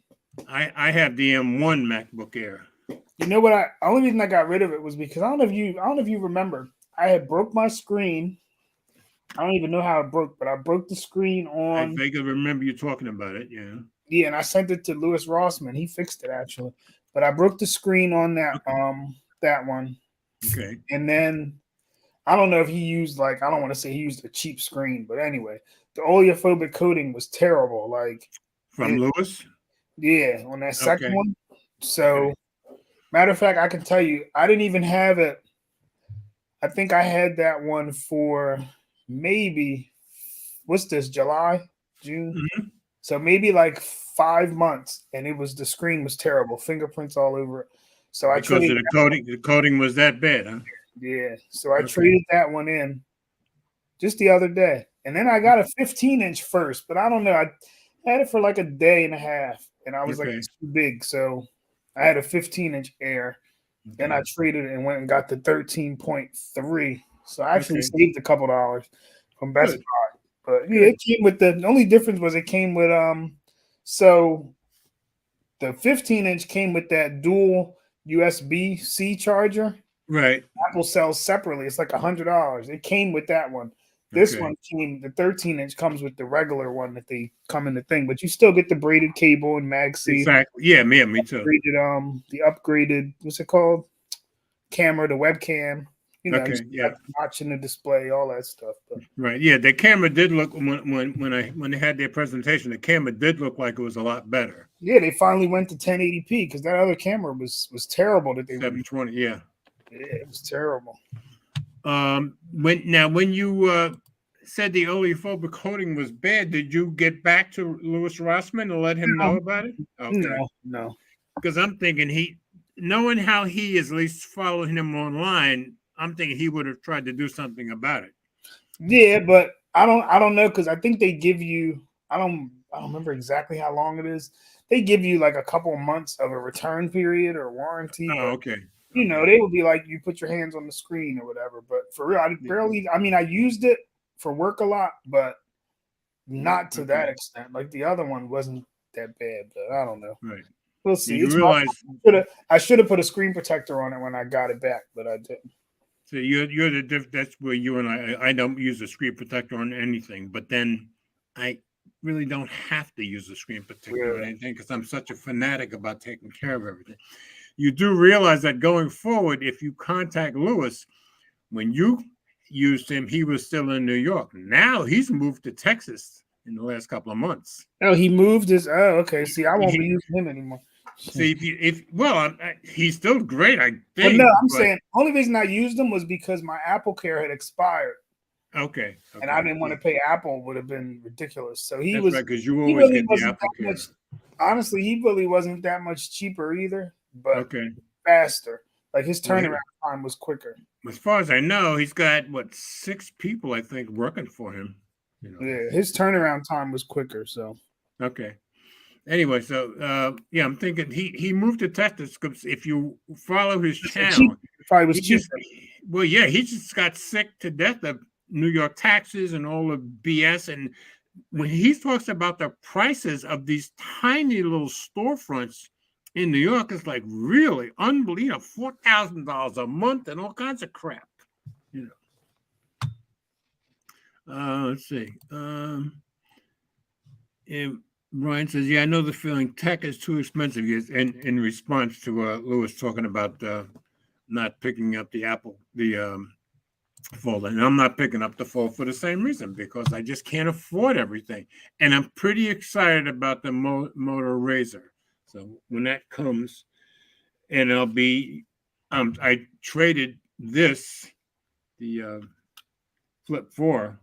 Speaker 1: I have the M1 MacBook Air.
Speaker 2: You know what? Only reason I got rid of it was because I don't know if you remember. I had broke my screen. I don't even know how it broke, but I broke the screen on.
Speaker 1: I vaguely remember you talking about it. Yeah.
Speaker 2: Yeah, and I sent it to Louis Rossman. He fixed it actually, but I broke the screen on that that one.
Speaker 1: Okay.
Speaker 2: And then I don't know if he used I don't want to say he used a cheap screen, but anyway, the oleophobic coating was terrible.
Speaker 1: From Louis?
Speaker 2: Yeah, on that second
Speaker 1: Okay.
Speaker 2: one. So, matter of fact, I can tell you, I didn't even have it. I think I had that one for maybe what's this, July, June?
Speaker 1: Mm-hmm.
Speaker 2: So maybe 5 months, and the screen was terrible, fingerprints all over it. So I
Speaker 1: because
Speaker 2: traded
Speaker 1: the coating was that bad, huh?
Speaker 2: Yeah. So I traded that one in just the other day. And then I got a 15-inch first, but I don't know. I had it for a day and a half, and I was it's too big. So I had a 15-inch Air. Then I traded it and went and got the 13.3. So I actually saved a couple dollars from Best Buy. But yeah, it came with the only difference was it came with so the 15-inch came with that dual USB-C charger.
Speaker 1: Right.
Speaker 2: Apple sells separately. It's $100. It came with that one. This one came, the 13-inch comes with the regular one that they come in the thing, but you still get the braided cable and MagSafe.
Speaker 1: Exactly. Yeah, me too.
Speaker 2: The upgraded, what's it called? Camera, the webcam. Watching the display, all that stuff. But.
Speaker 1: Right. Yeah, the camera did look when they had their presentation. The camera did look like it was a lot better.
Speaker 2: Yeah, they finally went to 1080p because that other camera was terrible. That they
Speaker 1: 720. Yeah.
Speaker 2: Yeah, it was terrible.
Speaker 1: When you said the oleophobic coating was bad, did you get back to Louis Rossman and let him know about it? Okay.
Speaker 2: No.
Speaker 1: Because I'm thinking knowing how he is, at least following him online, I'm thinking he would have tried to do something about it.
Speaker 2: Yeah, but I don't know because I think they give you I don't remember exactly how long it is. They give you a couple of months of a return period or warranty.
Speaker 1: Oh, okay.
Speaker 2: They would be you put your hands on the screen or whatever. But for real, I used it for work a lot, but not to that extent. The other one wasn't that bad, but I don't know.
Speaker 1: Right.
Speaker 2: We'll see. I should have put a screen protector on it when I got it back, but I didn't.
Speaker 1: So that's where you and I don't use a screen protector on anything, but then I really don't have to use a screen protector on anything because I'm such a fanatic about taking care of everything. You do realize that going forward, if you contact Louis, when you used him, he was still in New York. Now he's moved to Texas in the last couple of months.
Speaker 2: Oh, he moved his. Oh, okay. See, I won't be using him anymore.
Speaker 1: See, he's still great, I think.
Speaker 2: But no, I'm saying only reason I used him was because my Apple Care had expired.
Speaker 1: Okay.
Speaker 2: And I didn't want to pay Apple; would have been ridiculous. So
Speaker 1: that's right, because you always get the Apple Care.
Speaker 2: Honestly, he really wasn't that much cheaper either, but faster. His turnaround time was quicker.
Speaker 1: As far as I know, he's got 6 people I think working for him.
Speaker 2: Yeah, his turnaround time was quicker. So
Speaker 1: anyway, so I'm thinking he moved to Texas because if you follow his channel,
Speaker 2: probably was cheaper.
Speaker 1: He just got sick to death of New York taxes and all the BS. And when he talks about the prices of these tiny little storefronts in New York, it's really unbelievable, $4,000 a month and all kinds of crap. Let's see. And Ryan says, "Yeah, I know the feeling. Tech is too expensive." In response to Louis talking about not picking up the Fold, and I'm not picking up the Fold for the same reason because I just can't afford everything. And I'm pretty excited about the Moto Razr. So when that comes, and it'll be, I traded the Flip 4,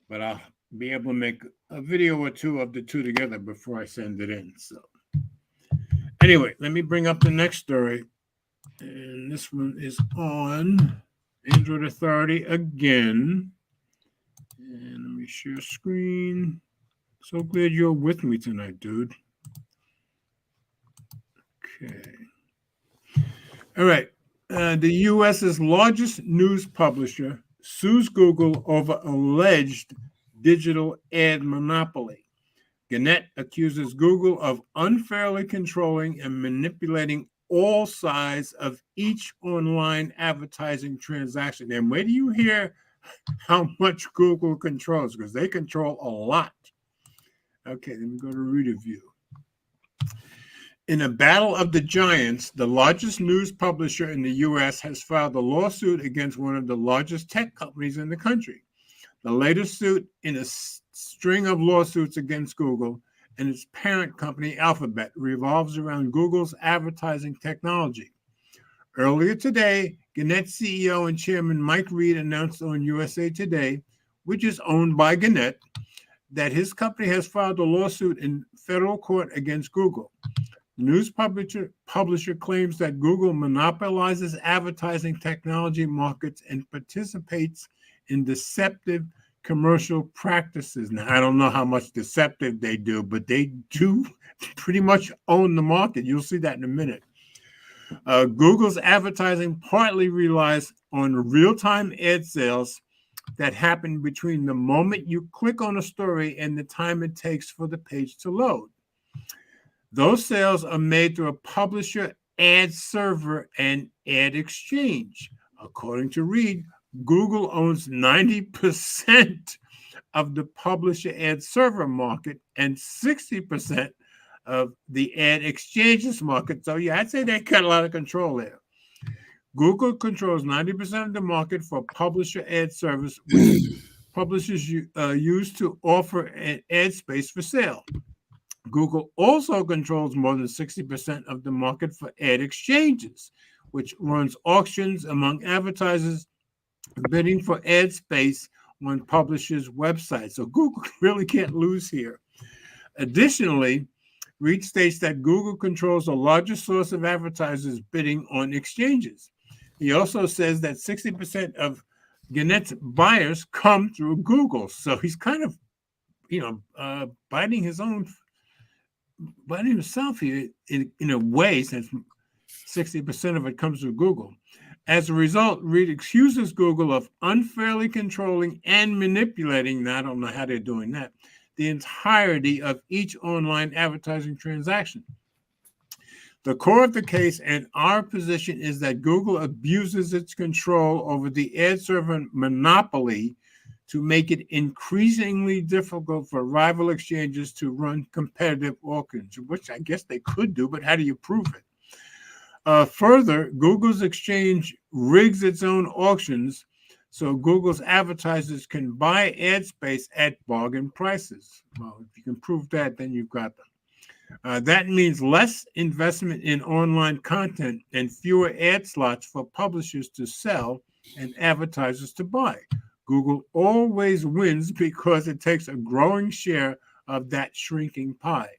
Speaker 1: but I'll be able to make a video or two of the two together before I send it in. So Anyway, let me bring up the next story. And this one is on Android Authority again. And let me share screen. So glad you're with me tonight, dude. Okay. All right. The U.S.'s largest news publisher sues Google over alleged digital ad monopoly. Gannett accuses Google of unfairly controlling and manipulating all sides of each online advertising transaction. And where do you hear how much Google controls? Because they control a lot. Okay, let me go to reader view. In a battle of the giants, the largest news publisher in the U.S. has filed a lawsuit against one of the largest tech companies in the country. The latest suit in a string of lawsuits against Google and its parent company, Alphabet, revolves around Google's advertising technology. Earlier today, Gannett CEO and chairman Mike Reed announced on USA Today, which is owned by Gannett, that his company has filed a lawsuit in federal court against Google. The news publisher claims that Google monopolizes advertising technology markets and participates in deceptive commercial practices. Now, I don't know how much deceptive they do, but they do pretty much own the market. You'll see that in a minute. Google's advertising partly relies on real-time ad sales that happen between the moment you click on a story and the time it takes for the page to load. Those sales are made through a publisher ad server and ad exchange. According to Reed, Google owns 90% of the publisher ad server market and 60% of the ad exchanges market. So yeah, I'd say they got a lot of control there. Google controls 90% of the market for publisher ad service, which publishers use to offer an ad space for sale. Google also controls more than 60% of the market for ad exchanges, which runs auctions among advertisers bidding for ad space on publishers' websites. So Google really can't lose here. Additionally, Reed states that Google controls the largest source of advertisers bidding on exchanges. He also says that 60% of Gannett's buyers come through Google. So he's kind of, biting himself here in a way, since 60% of it comes through Google. As a result, Reed accuses Google of unfairly controlling and manipulating, now I don't know how they're doing that, the entirety of each online advertising transaction. The core of the case and our position is that Google abuses its control over the ad server monopoly to make it increasingly difficult for rival exchanges to run competitive auctions, which I guess they could do, but how do you prove it? Further, Google's exchange rigs its own auctions so Google's advertisers can buy ad space at bargain prices. Well, if you can prove that, then you've got them. That means less investment in online content and fewer ad slots for publishers to sell and advertisers to buy. Google always wins because it takes a growing share of that shrinking pie.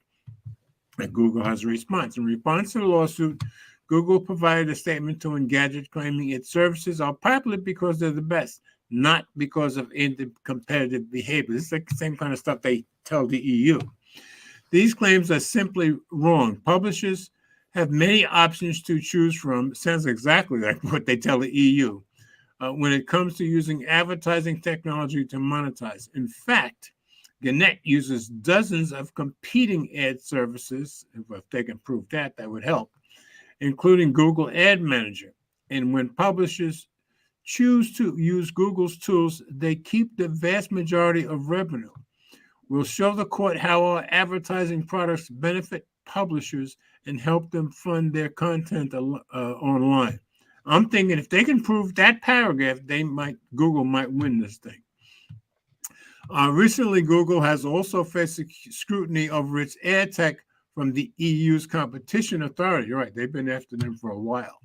Speaker 1: And Google has a response. In response to the lawsuit, Google provided a statement to Engadget claiming its services are popular because they're the best, not because of anti-competitive behavior. This is like the same kind of stuff they tell the EU. These claims are simply wrong. Publishers have many options to choose from. Sounds exactly like what they tell the EU when it comes to using advertising technology to monetize. In fact, Gannett uses dozens of competing ad services. If they can prove that, that would help, including Google Ad Manager. And when publishers choose to use Google's tools, they keep the vast majority of revenue. We'll show the court how our advertising products benefit publishers and help them fund their content online. I'm thinking if they can prove that paragraph, Google might win this thing. Recently, Google has also faced scrutiny over its ad tech from the EU's competition authority. You're right, they've been after them for a while.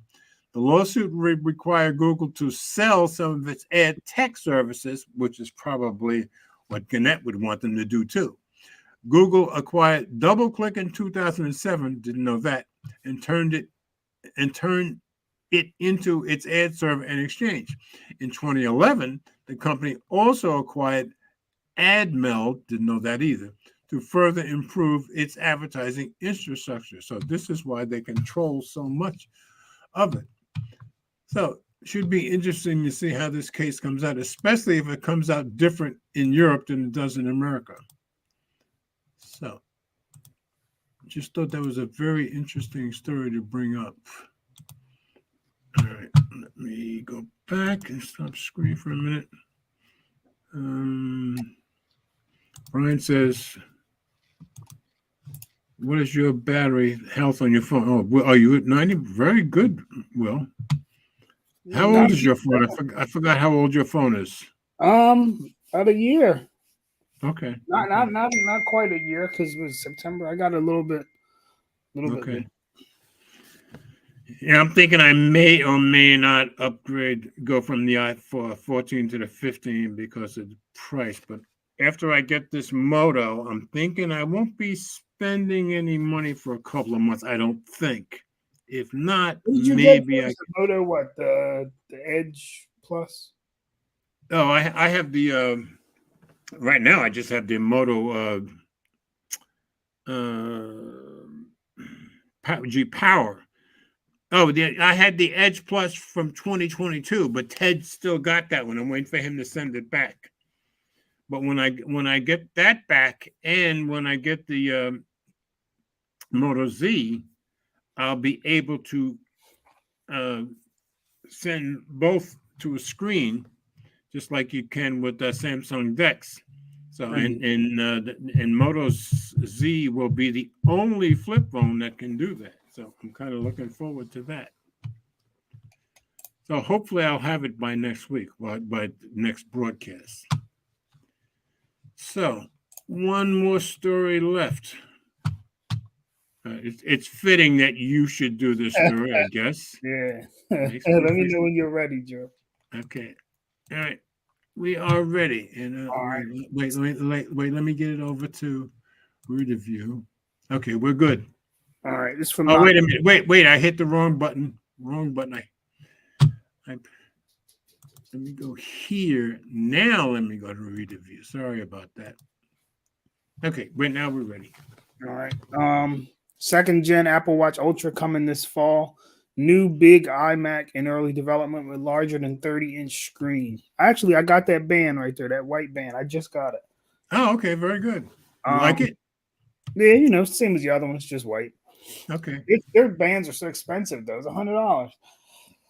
Speaker 1: The lawsuit would require Google to sell some of its ad tech services, which is probably what Gannett would want them to do too. Google acquired DoubleClick in 2007, didn't know that, and turned it into its ad server and exchange. In 2011, the company also acquired AdMeld, didn't know that either, to further improve its advertising infrastructure. So this is why they control so much of it. So it should be interesting to see how this case comes out, especially if it comes out different in Europe than it does in America. So just thought that was a very interesting story to bring up. All right, let me go back and stop screen for a minute. Brian says, what is your battery health on your phone? Oh, well, are you at 90? Very good, Will. How old is your phone? I forgot how old your phone is.
Speaker 2: About a year.
Speaker 1: Okay.
Speaker 2: Not quite a year because it was September. I got a little bit.
Speaker 1: Okay. Yeah, I'm thinking I may or may not go from the iPhone 14 to the 15 because of the price. But after I get this Moto, I'm thinking I won't be spending any money for a couple of months. I don't think. If not, maybe I.
Speaker 2: Moto, what the Edge Plus?
Speaker 1: Oh, I have the. Right now, I just have the Moto G Power. Oh, I had the Edge Plus from 2022, but Ted still got that one. I'm waiting for him to send it back. But when I get that back, and when I get the Moto Z, I'll be able to send both to a screen, just like you can with the Samsung DeX. So, and Moto Z will be the only flip phone that can do that. So I'm kind of looking forward to that. So hopefully I'll have it by next week, by next broadcast. So one more story left. It's fitting that you should do this story, I guess.
Speaker 2: Yeah. Let me know when you're ready, Joe.
Speaker 1: Okay. All right. We are ready. And
Speaker 2: right.
Speaker 1: Wait, let me get it over to Read-A-View. Okay, we're good.
Speaker 2: All right. This from
Speaker 1: wait a minute. Wait, I hit the wrong button. Let me go here. Now let me go to Read-A-View. Sorry about that. Okay, now we're ready.
Speaker 2: All right. Second gen Apple Watch Ultra coming this fall. New big iMac in early development with larger than 30-inch screen. Actually, I got that band right there, that white band. I just got it.
Speaker 1: Oh, okay, very good. You like it?
Speaker 2: Yeah, same as the other one. It's just white.
Speaker 1: Okay.
Speaker 2: Their bands are so expensive though. It's $100.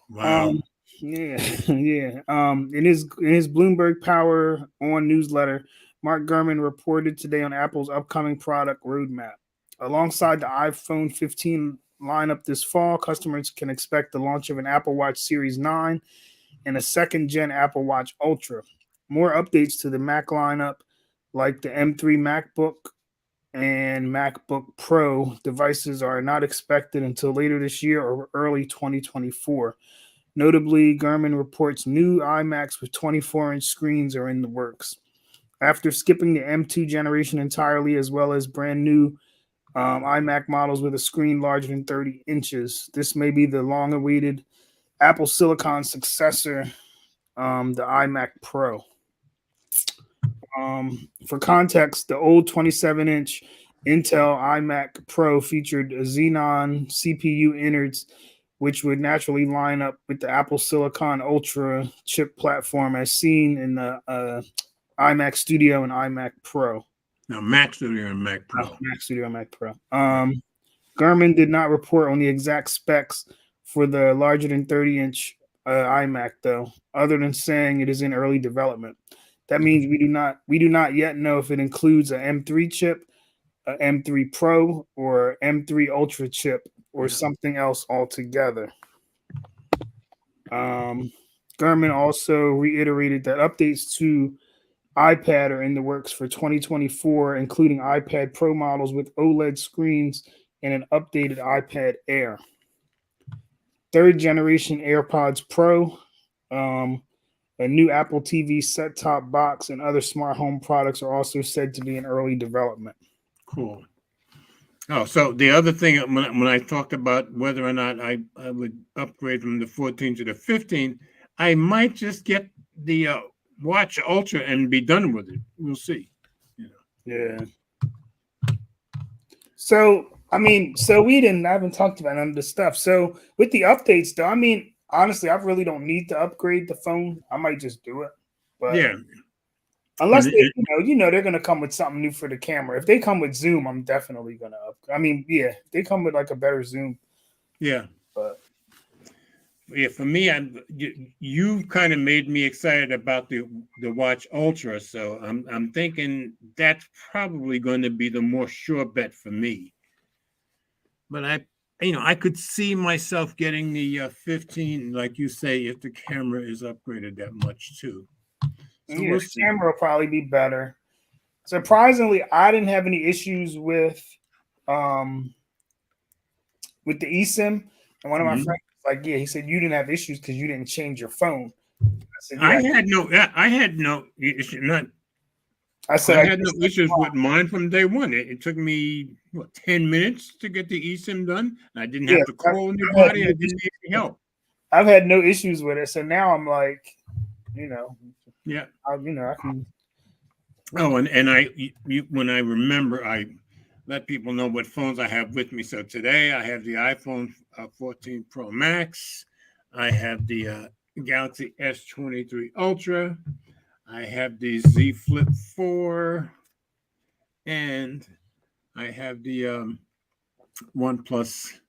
Speaker 1: Wow.
Speaker 2: Yeah. In his Bloomberg Power On newsletter, Mark Gurman reported today on Apple's upcoming product roadmap. Alongside the iPhone 15 lineup this fall, customers can expect the launch of an Apple Watch Series 9 and a second-gen Apple Watch Ultra. More updates to the Mac lineup, like the M3 MacBook and MacBook Pro devices, are not expected until later this year or early 2024. Notably, Gurman reports new iMacs with 24-inch screens are in the works. After skipping the M2 generation entirely, as well as brand new iMac models with a screen larger than 30 inches, this may be the long-awaited Apple Silicon successor, the iMac Pro. For context, the old 27-inch Intel iMac Pro featured a Xenon CPU innards, which would naturally line up with the Apple Silicon Ultra chip platform as seen in the iMac Studio and iMac Pro.
Speaker 1: No, Mac Studio and Mac Pro.
Speaker 2: Mac Studio and Mac Pro. Gurman did not report on the exact specs for the larger than 30-inch iMac, though, other than saying it is in early development. That means we do not yet know if it includes an M3 chip, an M3 Pro, or M3 Ultra chip, or something else altogether. Gurman also reiterated that updates to iPad are in the works for 2024, including iPad Pro models with OLED screens and an updated iPad Air. Third generation AirPods Pro, a new Apple TV set-top box, and other smart home products are also said to be in early development.
Speaker 1: Cool. Oh, so the other thing when I talked about whether or not I would upgrade from the 14 to the 15, I might just get the Watch Ultra and be done with it. We'll see. You know.
Speaker 2: Yeah. So I mean, I haven't talked about none of this stuff. So with the updates, though, I mean, honestly, I really don't need to upgrade the phone. I might just do it, but
Speaker 1: Yeah,
Speaker 2: unless
Speaker 1: and
Speaker 2: they, they're gonna come with something new for the camera. If they come with zoom, I'm definitely gonna upgrade. I mean, yeah, if they come with like a better zoom,
Speaker 1: yeah,
Speaker 2: but
Speaker 1: yeah. For me, you kind of made me excited about the Watch Ultra, so I'm thinking that's probably going to be the more sure bet for me. But I could see myself getting the 15, like you say, if the camera is upgraded that much too. So
Speaker 2: yeah,
Speaker 1: we'll
Speaker 2: the
Speaker 1: see.
Speaker 2: camera will probably be better. Surprisingly, I didn't have any issues um with the eSIM. And one of my friends
Speaker 1: Mhm.
Speaker 2: was like, yeah, he said you didn't have issues because you didn't change your phone. I said,
Speaker 1: I
Speaker 2: yeah.
Speaker 1: had no, yeah, I had no, not,
Speaker 2: I
Speaker 1: I
Speaker 2: said, I
Speaker 1: had no
Speaker 2: guess
Speaker 1: issues with mine from day one. It took me 10 minutes to get the eSIM done. I didn't
Speaker 2: yeah,
Speaker 1: have to call
Speaker 2: I've had
Speaker 1: anybody.
Speaker 2: no
Speaker 1: I didn't
Speaker 2: issues
Speaker 1: need any help.
Speaker 2: I've had no issues with it. So now I'm like, you know,
Speaker 1: Yeah.
Speaker 2: I can.
Speaker 1: Oh, and when I remember, I let people know what phones I have with me. So today I have the iPhone 14 Pro Max. I have the Galaxy S23 Ultra. I have the Z Flip 4, and I have the OnePlus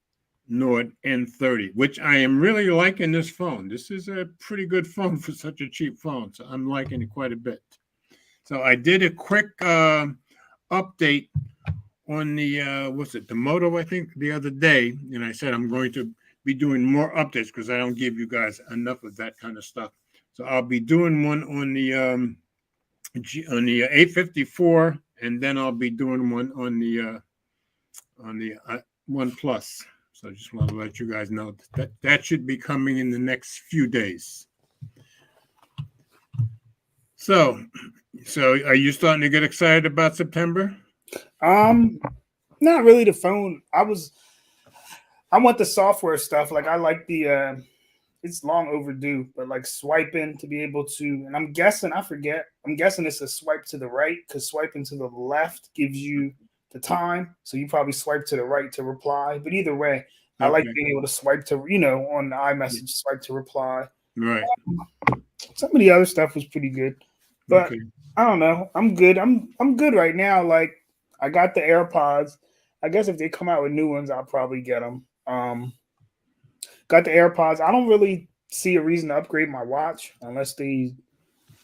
Speaker 1: Nord N30, which I am really liking this phone. This is a pretty good phone for such a cheap phone, so I'm liking it quite a bit. So I did a quick update on the the Moto, I think, the other day, and I said I'm going to be doing more updates because I don't give you guys enough of that kind of stuff. So I'll be doing one on the 854, and then I'll be doing one on the One Plus. So I just want to let you guys know that should be coming in the next few days. So, are you starting to get excited about September?
Speaker 2: Not really the phone. I want the software stuff. Like I like the it's long overdue, but like swiping to be able to, and I'm guessing, I forget, I'm guessing it's a swipe to the right because swiping to the left gives you the time. So you probably swipe to the right to reply. But either way, I like
Speaker 1: Okay.
Speaker 2: being able to swipe to, on the iMessage, swipe to reply.
Speaker 1: Right.
Speaker 2: Some of the other stuff was pretty good, but
Speaker 1: Okay.
Speaker 2: I don't know. I'm good. I'm good right now. Like I got the AirPods. I guess if they come out with new ones, I'll probably get them. Got the AirPods. I don't really see a reason to upgrade my watch unless they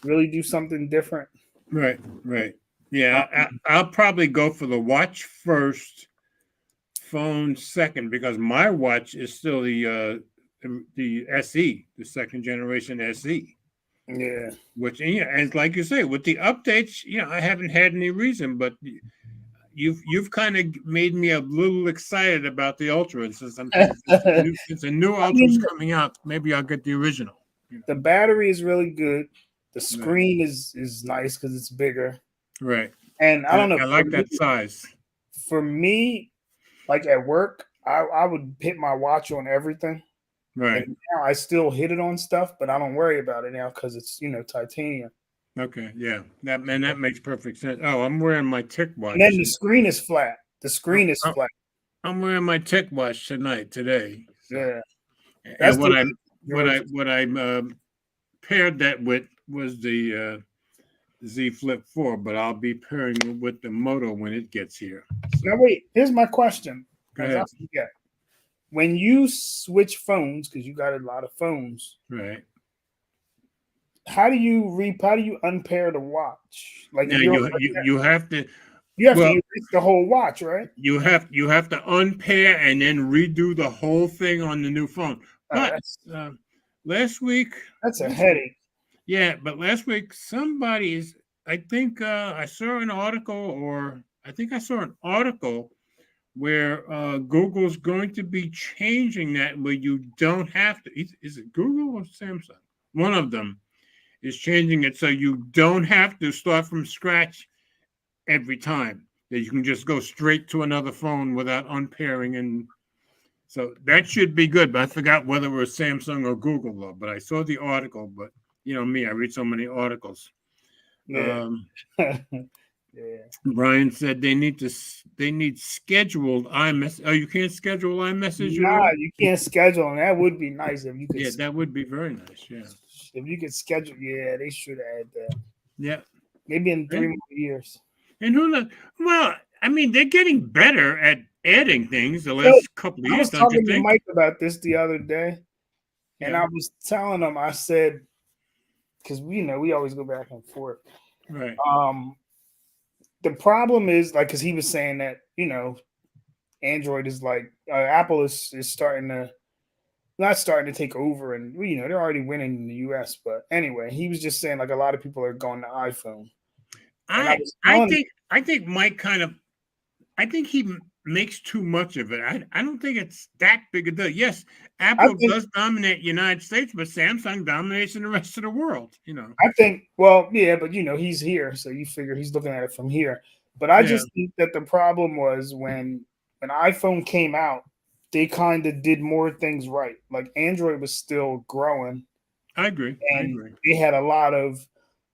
Speaker 2: really do something different.
Speaker 1: Right. Right. Yeah.
Speaker 2: Um,
Speaker 1: I'll probably go for the watch first, phone second, because my watch is still the SE, the second generation SE.
Speaker 2: yeah.
Speaker 1: Which, and like you say, with the updates, I haven't had any reason, but you've kind of made me a little excited about the Ultra. And since a new
Speaker 2: I
Speaker 1: Ultra is
Speaker 2: mean,
Speaker 1: coming out, maybe I'll get the original.
Speaker 2: the battery is really good. The
Speaker 1: Right.
Speaker 2: screen is nice because it's bigger.
Speaker 1: Right.
Speaker 2: And I
Speaker 1: And
Speaker 2: don't know.
Speaker 1: I like that size.
Speaker 2: For me, like at work, I would hit my watch on everything.
Speaker 1: Right.
Speaker 2: And now I still hit it on stuff, but I don't worry about it now because it's titanium.
Speaker 1: Okay. Yeah. That makes perfect sense. Oh, I'm wearing my Tick
Speaker 2: And then
Speaker 1: watch.
Speaker 2: the screen is flat. The screen is
Speaker 1: I'm
Speaker 2: flat.
Speaker 1: I'm wearing my Tick watch today. So,
Speaker 2: Yeah, that's
Speaker 1: and
Speaker 2: the
Speaker 1: what I paired that with was the Z Flip 4, but I'll be pairing it with the Moto when it gets here. So,
Speaker 2: Now wait. Here's my question.
Speaker 1: go
Speaker 2: As I
Speaker 1: ahead.
Speaker 2: forget, when you switch phones, because you got a lot of phones,
Speaker 1: Right.
Speaker 2: how do you unpair the watch? Like
Speaker 1: Now
Speaker 2: if
Speaker 1: you have to,
Speaker 2: you have to
Speaker 1: well,
Speaker 2: erase the whole watch, right?
Speaker 1: you have to unpair and then redo the whole thing on the new phone. But
Speaker 2: That's
Speaker 1: uh, last week,
Speaker 2: that's a
Speaker 1: was it?
Speaker 2: headache.
Speaker 1: Yeah, but last week I think I saw an article, or I think I saw an article where Google's going to be changing that, where you don't have to. Is it Google or Samsung? One of them is changing it so you don't have to start from scratch every time. that you can just go straight to another phone without unpairing, and so that should be good. But I forgot whether it was Samsung or Google though. But I saw the article. But you know me, I read so many articles.
Speaker 2: Yeah. Yeah.
Speaker 1: Brian said they need scheduled iMessage. Oh, you can't schedule iMessage at
Speaker 2: Nah,
Speaker 1: all?
Speaker 2: you can't schedule, and that would be nice if you could.
Speaker 1: Yeah, that would be very nice. Yeah.
Speaker 2: If you could schedule, yeah, they should add that.
Speaker 1: Yeah.
Speaker 2: Maybe in 3 more years.
Speaker 1: And who knows? Well, I mean, they're getting better at adding things the last couple of
Speaker 2: I
Speaker 1: years,
Speaker 2: was
Speaker 1: don't you
Speaker 2: talking to
Speaker 1: think?
Speaker 2: Mike about this the other day, and
Speaker 1: Yeah.
Speaker 2: I was telling him, I said, because we always go back and forth.
Speaker 1: Right.
Speaker 2: The problem is like, because he was saying that Android is like Apple is starting to not starting to take over, and they're already winning in the US. But anyway, he was just saying like a lot of people are going to iPhone.
Speaker 1: I think Mike I think he makes too much of it. I don't think it's that big a deal. Yes, Apple does dominate United States, but Samsung dominates in the rest of the world.
Speaker 2: I think, well, yeah, but he's here, so you figure he's looking at it from here. But I just think that the problem was when iPhone came out, they kind of did more things right. Like Android was still growing.
Speaker 1: I agree.
Speaker 2: They had a lot of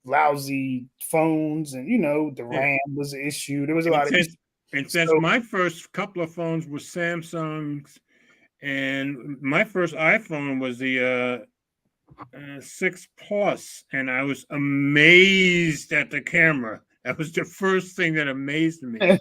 Speaker 2: lousy phones, and the RAM was an issue. There was a lot of issues.
Speaker 1: And since my first couple of phones were Samsungs, and my first iPhone was the 6 Plus, and I was amazed at the camera. That was the first thing that amazed me.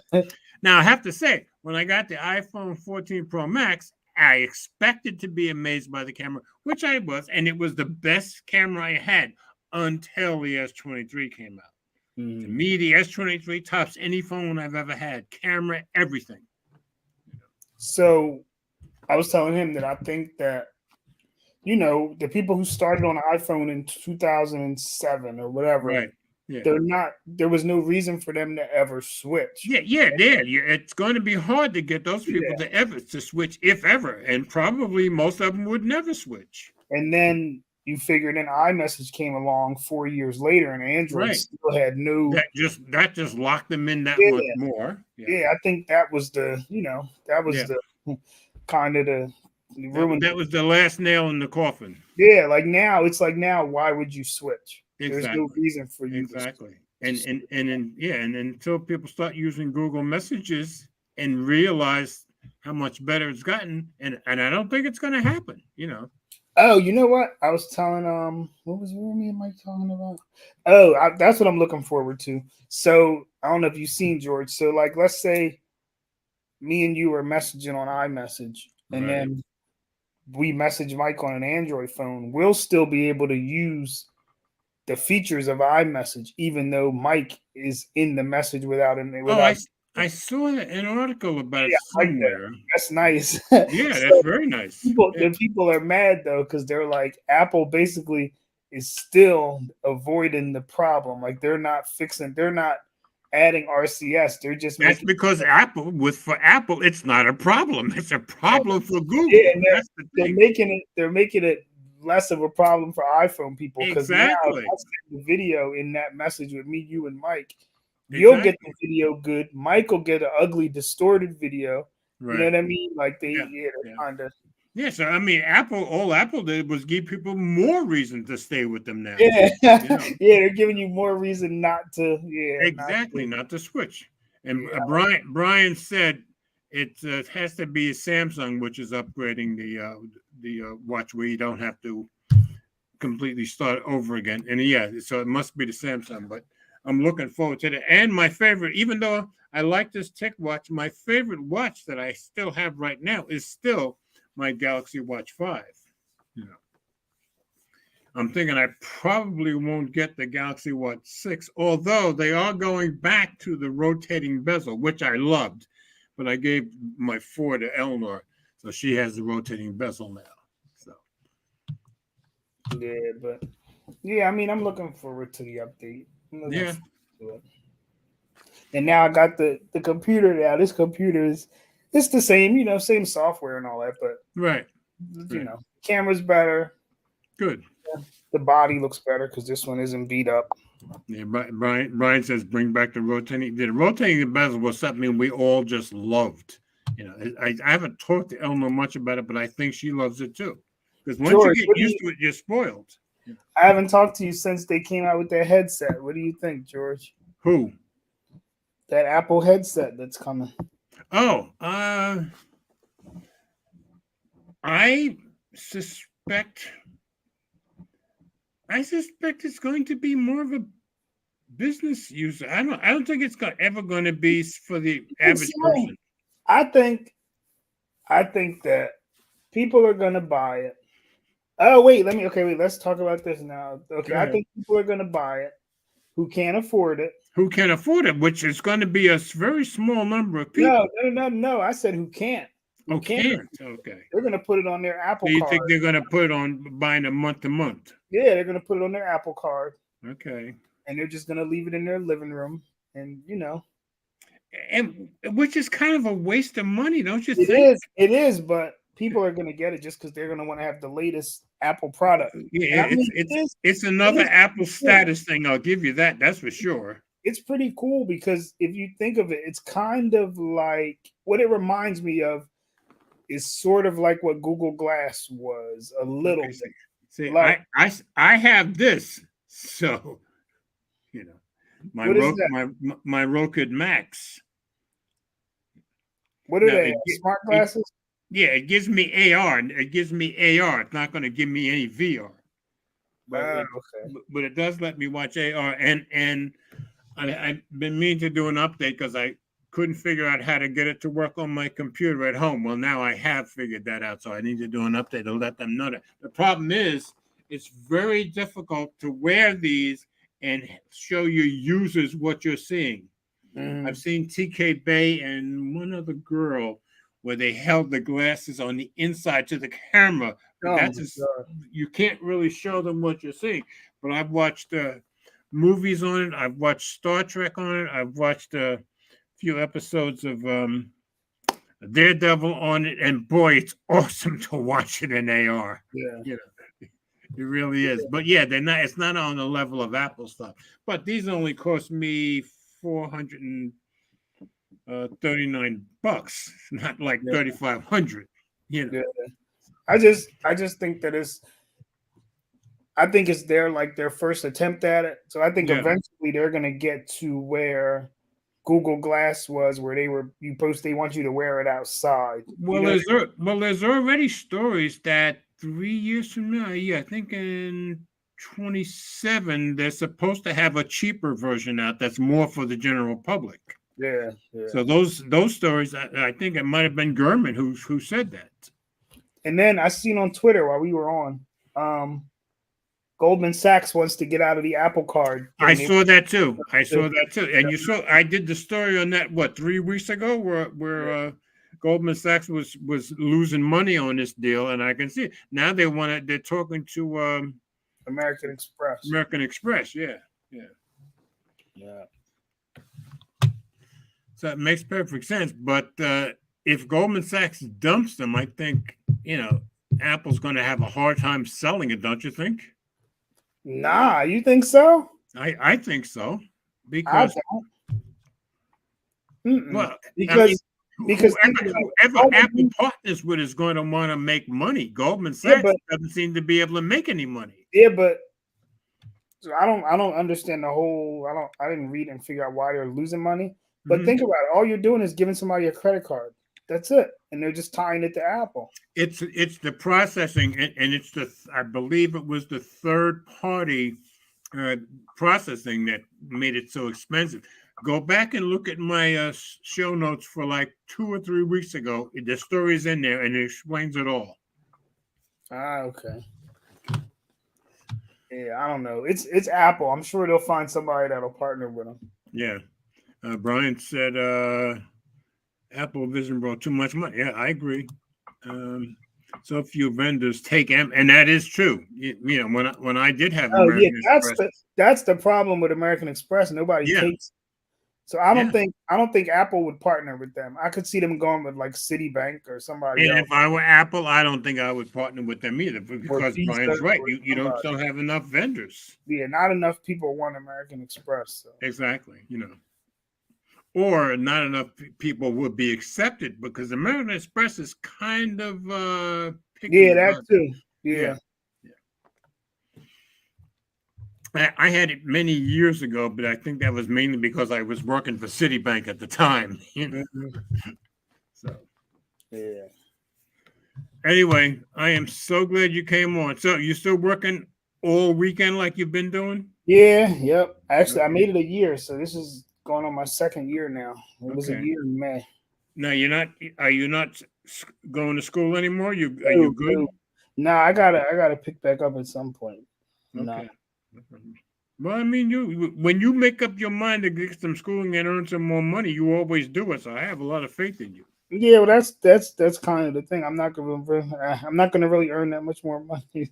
Speaker 1: Now, I have to say, when I got the iPhone 14 Pro Max, I expected to be amazed by the camera, which I was, and it was the best camera I had until the S23 came out. To me, the S23 tops any phone I've ever had. Camera, everything.
Speaker 2: So I was telling him that I think that, the people who started on iPhone in 2007 or whatever,
Speaker 1: right? Yeah.
Speaker 2: There was no reason for them to ever switch.
Speaker 1: Yeah. It's going to be hard to get those people to switch, if ever. And probably most of them would never switch.
Speaker 2: And then you figured in iMessage came along 4 years later, and Android still had no.
Speaker 1: That just locked them in that much more.
Speaker 2: Yeah, I think that was the the kind of the ruin.
Speaker 1: That was the last nail in the coffin.
Speaker 2: Yeah, like now why would you switch?
Speaker 1: Exactly.
Speaker 2: There's no reason for you.
Speaker 1: Exactly. And until people start using Google Messages and realize how much better it's gotten, and I don't think it's going to happen.
Speaker 2: Oh, you know what? I was telling what was me and Mike talking about? Oh, that's what I'm looking forward to. So I don't know if you've seen George. So like, let's say me and you are messaging on iMessage, and then we message Mike on an Android phone. We'll still be able to use the features of iMessage, even though Mike is in the message without it.
Speaker 1: I saw an article about it somewhere.
Speaker 2: That's nice.
Speaker 1: Yeah, that's very nice.
Speaker 2: The people are mad though, because they're like, Apple basically is still avoiding the problem. Like they're not adding RCS. They're just
Speaker 1: because for Apple, it's not a problem. It's a problem for Google.
Speaker 2: Yeah, they're making it less of a problem for iPhone people, because now if I send the video in that message with me, you, and Mike. You'll get the video good. Mike will get an ugly, distorted video. Right. You know what I mean? Like they're kind of.
Speaker 1: Yeah, so I mean, all Apple did was give people more reason to stay with them now.
Speaker 2: Yeah, yeah, they're giving you more reason not to. Yeah,
Speaker 1: exactly, not to switch. And Brian said it has to be a Samsung, which is upgrading the watch, where you don't have to completely start over again. And so it must be the Samsung, but. I'm looking forward to it. And my favorite, even though I like this TicWatch, my favorite watch that I still have right now is still my Galaxy Watch 5. I'm thinking I probably won't get the Galaxy Watch 6, although they are going back to the rotating bezel, which I loved. But I gave my 4 to Eleanor, so she has the rotating bezel now. So.
Speaker 2: Yeah, but I mean, I'm looking forward to the update.
Speaker 1: Yeah.
Speaker 2: And now I got the computer now. This computer it's the same, same software and all that, but camera's better.
Speaker 1: Good.
Speaker 2: The body looks better because this one isn't beat up.
Speaker 1: Yeah, Brian says bring back the rotating. The rotating bezel was something we all just loved. I haven't talked to Eleanor much about it, but I think she loves it too. Because once
Speaker 2: George,
Speaker 1: you get used to it, you're spoiled.
Speaker 2: I haven't talked to you since they came out with their headset. What do you think, George?
Speaker 1: Who?
Speaker 2: That Apple headset that's coming.
Speaker 1: Oh, I suspect it's going to be more of a business user. I don't think it's ever going to be for the average person.
Speaker 2: I think that people are going to buy it. Oh wait, let's talk about this now. Okay, I think people are going to buy it who can't afford it.
Speaker 1: Who can afford it, which is going to be a very small number of people.
Speaker 2: No. I said who can't.
Speaker 1: Who can't. Okay.
Speaker 2: They're going to put it on their Apple
Speaker 1: card. You
Speaker 2: card.
Speaker 1: think they're going to put it on buying a month to month?
Speaker 2: Yeah, they're going to put it on their Apple card.
Speaker 1: Okay.
Speaker 2: And they're just going to leave it in their living room. And,
Speaker 1: And which is kind of a waste of money, don't you think?
Speaker 2: It is, but people are going to get it just because they're going to want to have the latest Apple product.
Speaker 1: Yeah, it's another Apple status thing. I'll give you that. That's for sure.
Speaker 2: It's pretty cool because if you think of it, it's kind of like what it reminds me of is sort of like what Google Glass was a little bit.
Speaker 1: See, like, I have this, so my Roku Max.
Speaker 2: What are they? Smart glasses?
Speaker 1: It gives me AR. It gives me AR. It's not going to give me any VR. But it does let me watch AR. And I've been meaning to do an update because I couldn't figure out how to get it to work on my computer at home. Well, now I have figured that out, so I need to do an update to let them know that. The problem is it's very difficult to wear these and show your users what you're seeing. I've seen TK Bay and one other girl where they held the glasses on the inside to the camera. You can't really show them what you're seeing. But I've watched movies on it. I've watched Star Trek on it. I've watched a few episodes of Daredevil on it. And boy, it's awesome to watch it in AR.
Speaker 2: Yeah.
Speaker 1: It really is. But yeah, it's not on the level of Apple stuff. But these only cost me $439, not like $3,500.
Speaker 2: I just think that I think it's their first attempt at it. So I think eventually they're gonna get to where Google Glass was, where they want you to wear it outside.
Speaker 1: There's already stories that 3 years from now, I think in 27, they're supposed to have a cheaper version out that's more for the general public.
Speaker 2: Yeah.
Speaker 1: So those stories, I think it might have been Gurman who said that.
Speaker 2: And then I seen on Twitter while we were on, Goldman Sachs wants to get out of the Apple Card.
Speaker 1: I saw that too. And I did the story on that 3 weeks ago, where Goldman Sachs was losing money on this deal, and I can see it. Now they're talking to
Speaker 2: American Express.
Speaker 1: Yeah. So it makes perfect sense. But if Goldman Sachs dumps them, I think Apple's going to have a hard time selling it. Don't you think?
Speaker 2: Nah, you think so?
Speaker 1: I think so because
Speaker 2: because
Speaker 1: whoever Apple partners with is going to want to make money. Goldman Sachs doesn't seem to be able to make any money.
Speaker 2: Yeah, but I don't understand the whole. I didn't read and figure out why they're losing money. But think about it. All you're doing is giving somebody a credit card. That's it, and they're just tying it to Apple.
Speaker 1: It's the processing, and it's I believe it was the third party processing that made it so expensive. Go back and look at my show notes for like 2 or 3 weeks ago. The story's in there, and it explains it all.
Speaker 2: Okay. Yeah, I don't know. It's Apple. I'm sure they'll find somebody that'll partner with them.
Speaker 1: Yeah. Brian said Apple Vision brought too much money. Yeah, I agree. So few vendors take and that is true. When I did have American Express,
Speaker 2: that's the problem with American Express. Nobody takes. So I don't
Speaker 1: Yeah.
Speaker 2: think Apple would partner with them. I could see them going with like Citibank or somebody
Speaker 1: And
Speaker 2: else
Speaker 1: if I were Apple, I don't think I would partner with them either,
Speaker 2: or
Speaker 1: because
Speaker 2: Visa
Speaker 1: Brian's right.
Speaker 2: or
Speaker 1: You
Speaker 2: somebody.
Speaker 1: don't have enough vendors.
Speaker 2: Yeah, not enough people want American Express. So.
Speaker 1: Exactly. Or not enough people would be accepted, because American Express is kind of picky
Speaker 2: Yeah, that
Speaker 1: about.
Speaker 2: too.
Speaker 1: Yeah.
Speaker 2: Yeah.
Speaker 1: I had it many years ago, but I think that was mainly because I was working for Citibank at the time.
Speaker 2: Mhm.
Speaker 1: So
Speaker 2: Yeah.
Speaker 1: anyway, I am so glad you came on. So you still working all weekend like you've been doing?
Speaker 2: Yeah, yep. Actually, I
Speaker 1: Okay.
Speaker 2: made it a year, so this is going on my second year now. It was a
Speaker 1: Okay.
Speaker 2: year in May.
Speaker 1: Now are you not going to school anymore? Are you good?
Speaker 2: No, I gotta pick back up at some point. No.
Speaker 1: Okay. Well, I mean, when you make up your mind to get some schooling and earn some more money, you always do it. So I have a lot of faith in you.
Speaker 2: Yeah, well, that's kind of the thing. I'm not gonna really earn that much more money,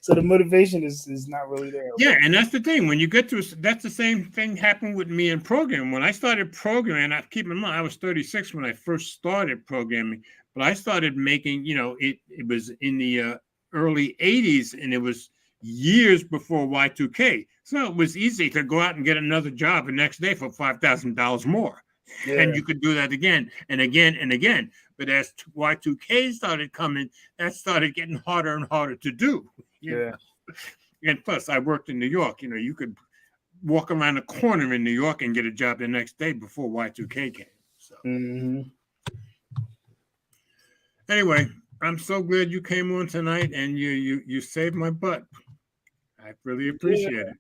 Speaker 2: so the motivation is not really there.
Speaker 1: Yeah, and that's the thing. When you get to that's the same thing happened with me in programming. When I started programming, I keep in mind I was 36 when I first started programming, but I started making, it was in the early 80s, and it was years before Y2K. So it was easy to go out and get another job the next day for $5,000 more.
Speaker 2: Yeah.
Speaker 1: And you could do that again and again and again. But as Y2K started coming, that started getting harder and harder to do.
Speaker 2: Yeah.
Speaker 1: And plus, I worked in New York. You could walk around the corner in New York and get a job the next day before Y2K came. So anyway, I'm so glad you came on tonight, and you saved my butt. I really appreciate it.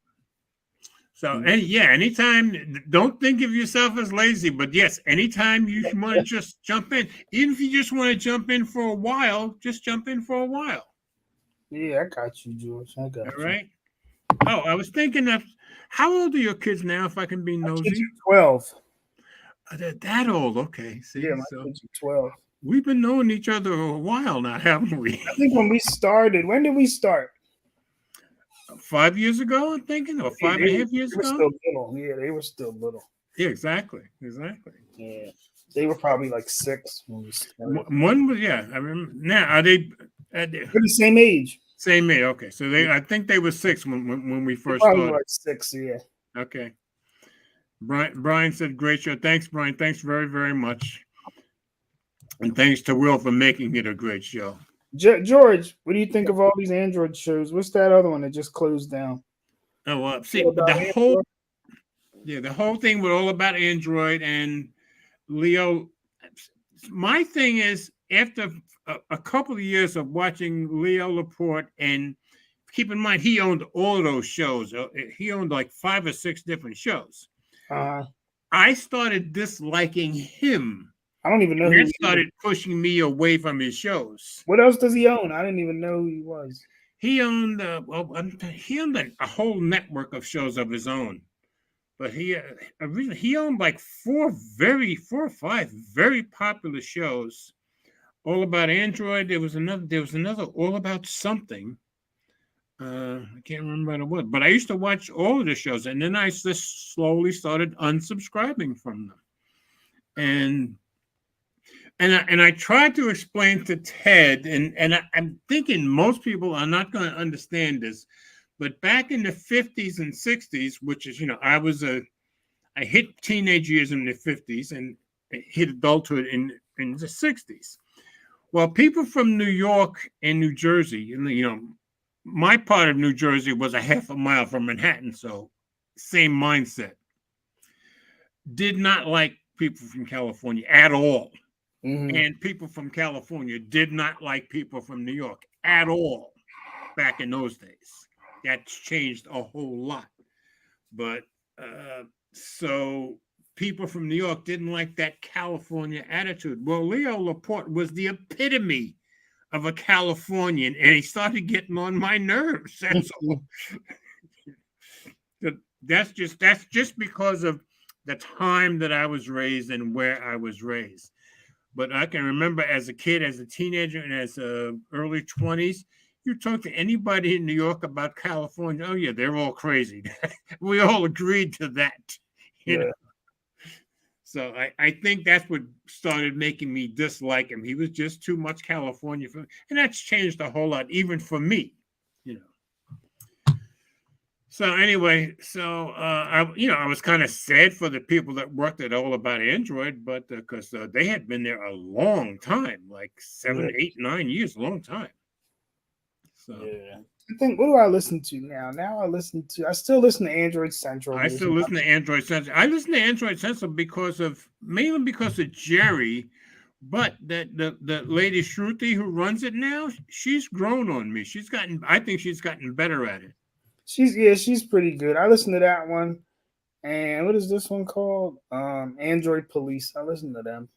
Speaker 1: So, anytime, don't think of yourself as lazy, but yes, anytime you want to just jump in, even if you just want to jump in for a while, just jump in for a while.
Speaker 2: Yeah, I got you, George. I got you.
Speaker 1: All right. Oh, I was thinking of, how old are your kids now, if I can be nosy?
Speaker 2: My kids are 12.
Speaker 1: They're that old. Okay. See,
Speaker 2: yeah, my kids are 12.
Speaker 1: We've been knowing each other a while now, haven't we?
Speaker 2: I think when did we start?
Speaker 1: 5 years ago, I'm thinking, or 5.5 years ago.
Speaker 2: Still little. Yeah, they were still little.
Speaker 1: Yeah, exactly.
Speaker 2: Yeah, they were probably like 6 when we started.
Speaker 1: One was, I remember. Now, are they?
Speaker 2: They're the same age.
Speaker 1: Same age. Okay, so I think they were 6 when we first
Speaker 2: probably
Speaker 1: started.
Speaker 2: Like 6, yeah.
Speaker 1: Okay. Brian said, "Great show." Thanks, Brian. Thanks very, very much. And thanks to Will for making it a great show.
Speaker 2: George, what do you think of all these Android shows? What's that other one that just closed down?
Speaker 1: Oh, see, the whole thing was all about Android and Leo. My thing is, after a couple of years of watching Leo Laporte, and keep in mind, he owned all of those shows. He owned like 5 or 6 different shows. I started disliking him.
Speaker 2: I don't even know.
Speaker 1: That started pushing me away from his shows.
Speaker 2: What else does he own? I didn't even know who he was.
Speaker 1: He owned a whole network of shows of his own, but he owned like 4 or 5 very popular shows, all about Android. There was another all about something. I can't remember what it was, but I used to watch all of the shows, and then I just slowly started unsubscribing from them, and I tried to explain to Ted, and I'm thinking most people are not going to understand this, but back in the 50s and 60s, which is, I hit teenage years in the 50s and hit adulthood in the 60s. Well, people from New York and New Jersey, my part of New Jersey was a half a mile from Manhattan, so same mindset. Did not like people from California at all. And people from California did not like people from New York at all back in those days. That's changed a whole lot. But so people from New York didn't like that California attitude. Well, Leo Laporte was the epitome of a Californian, and he started getting on my nerves. That's all. That's just because of the time that I was raised and where I was raised. But I can remember as a kid, as a teenager, and as early 20s, you talk to anybody in New York about California, oh yeah, they're all crazy. We all agreed to that. You know? So I think that's what started making me dislike him. He was just too much California for, and that's changed a whole lot, even for me, you know. So anyway, so I was kind of sad for the people that worked at All About Android, but because they had been there a long time, like 7, 8, 9 years, a long time. So
Speaker 2: yeah. I think, what do I listen to now? I still listen to Android Central.
Speaker 1: I still listen to Android Central. I listen to Android Central mainly because of Jerry, but the lady Shruti who runs it now, she's grown on me. I think she's gotten better at it.
Speaker 2: She's pretty good. I listen to that one. And what is this one called? Android Police. I listen to them.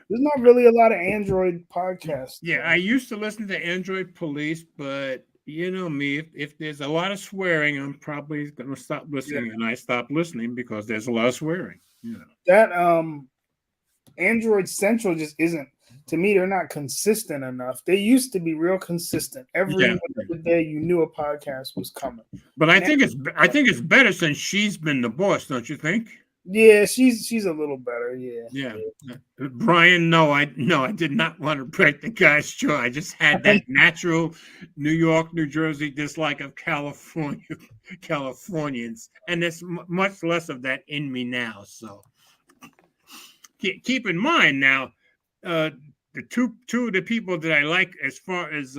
Speaker 2: There's not really a lot of Android podcasts.
Speaker 1: Yeah, I used to listen to Android Police, but you know me, if there's a lot of swearing, I'm probably going to stop listening. Yeah. And I stopped listening because there's a lot of swearing. You know.
Speaker 2: That Android Central just isn't. To me, they're not consistent enough. They used to be real consistent. Every day, you knew a podcast was coming.
Speaker 1: But I think it's better since she's been the boss, don't you think?
Speaker 2: Yeah, she's a little better. Yeah.
Speaker 1: Brian, no, I did not want to break the guy's jaw. I just had that natural New York, New Jersey dislike of Californians, and there's much less of that in me now. So keep in mind now, the two of the people that I like as far as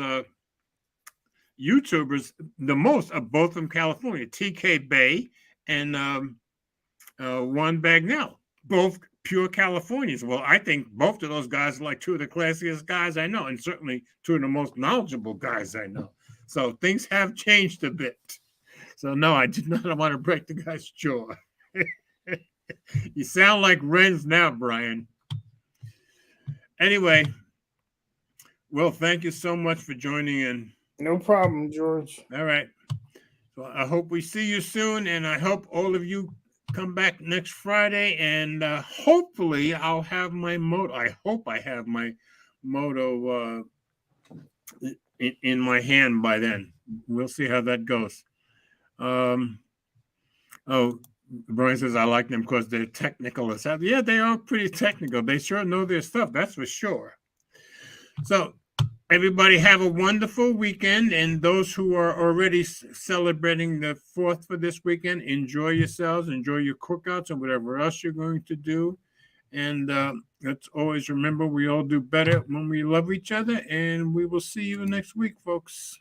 Speaker 1: YouTubers the most are both from California, TK Bay and Juan Bagnell, both pure Californians. Well, I think both of those guys are like two of the classiest guys I know, and certainly two of the most knowledgeable guys I know. So things have changed a bit. So no, I did not want to break the guy's jaw. You sound like Renz now, Brian. Anyway, well, thank you so much for joining in.
Speaker 2: No problem, George.
Speaker 1: All right. So I hope we see you soon, and I hope all of you come back next Friday, and hopefully I'll have my Moto. I hope I have my Moto in my hand by then. We'll see how that goes. Brian says I like them because they're technical. Yeah, they are pretty technical. They sure know their stuff, that's for sure. So everybody have a wonderful weekend, and those who are already celebrating the 4th for this weekend, enjoy yourselves, enjoy your cookouts and whatever else you're going to do. And let's always remember we all do better when we love each other, and we will see you next week, folks.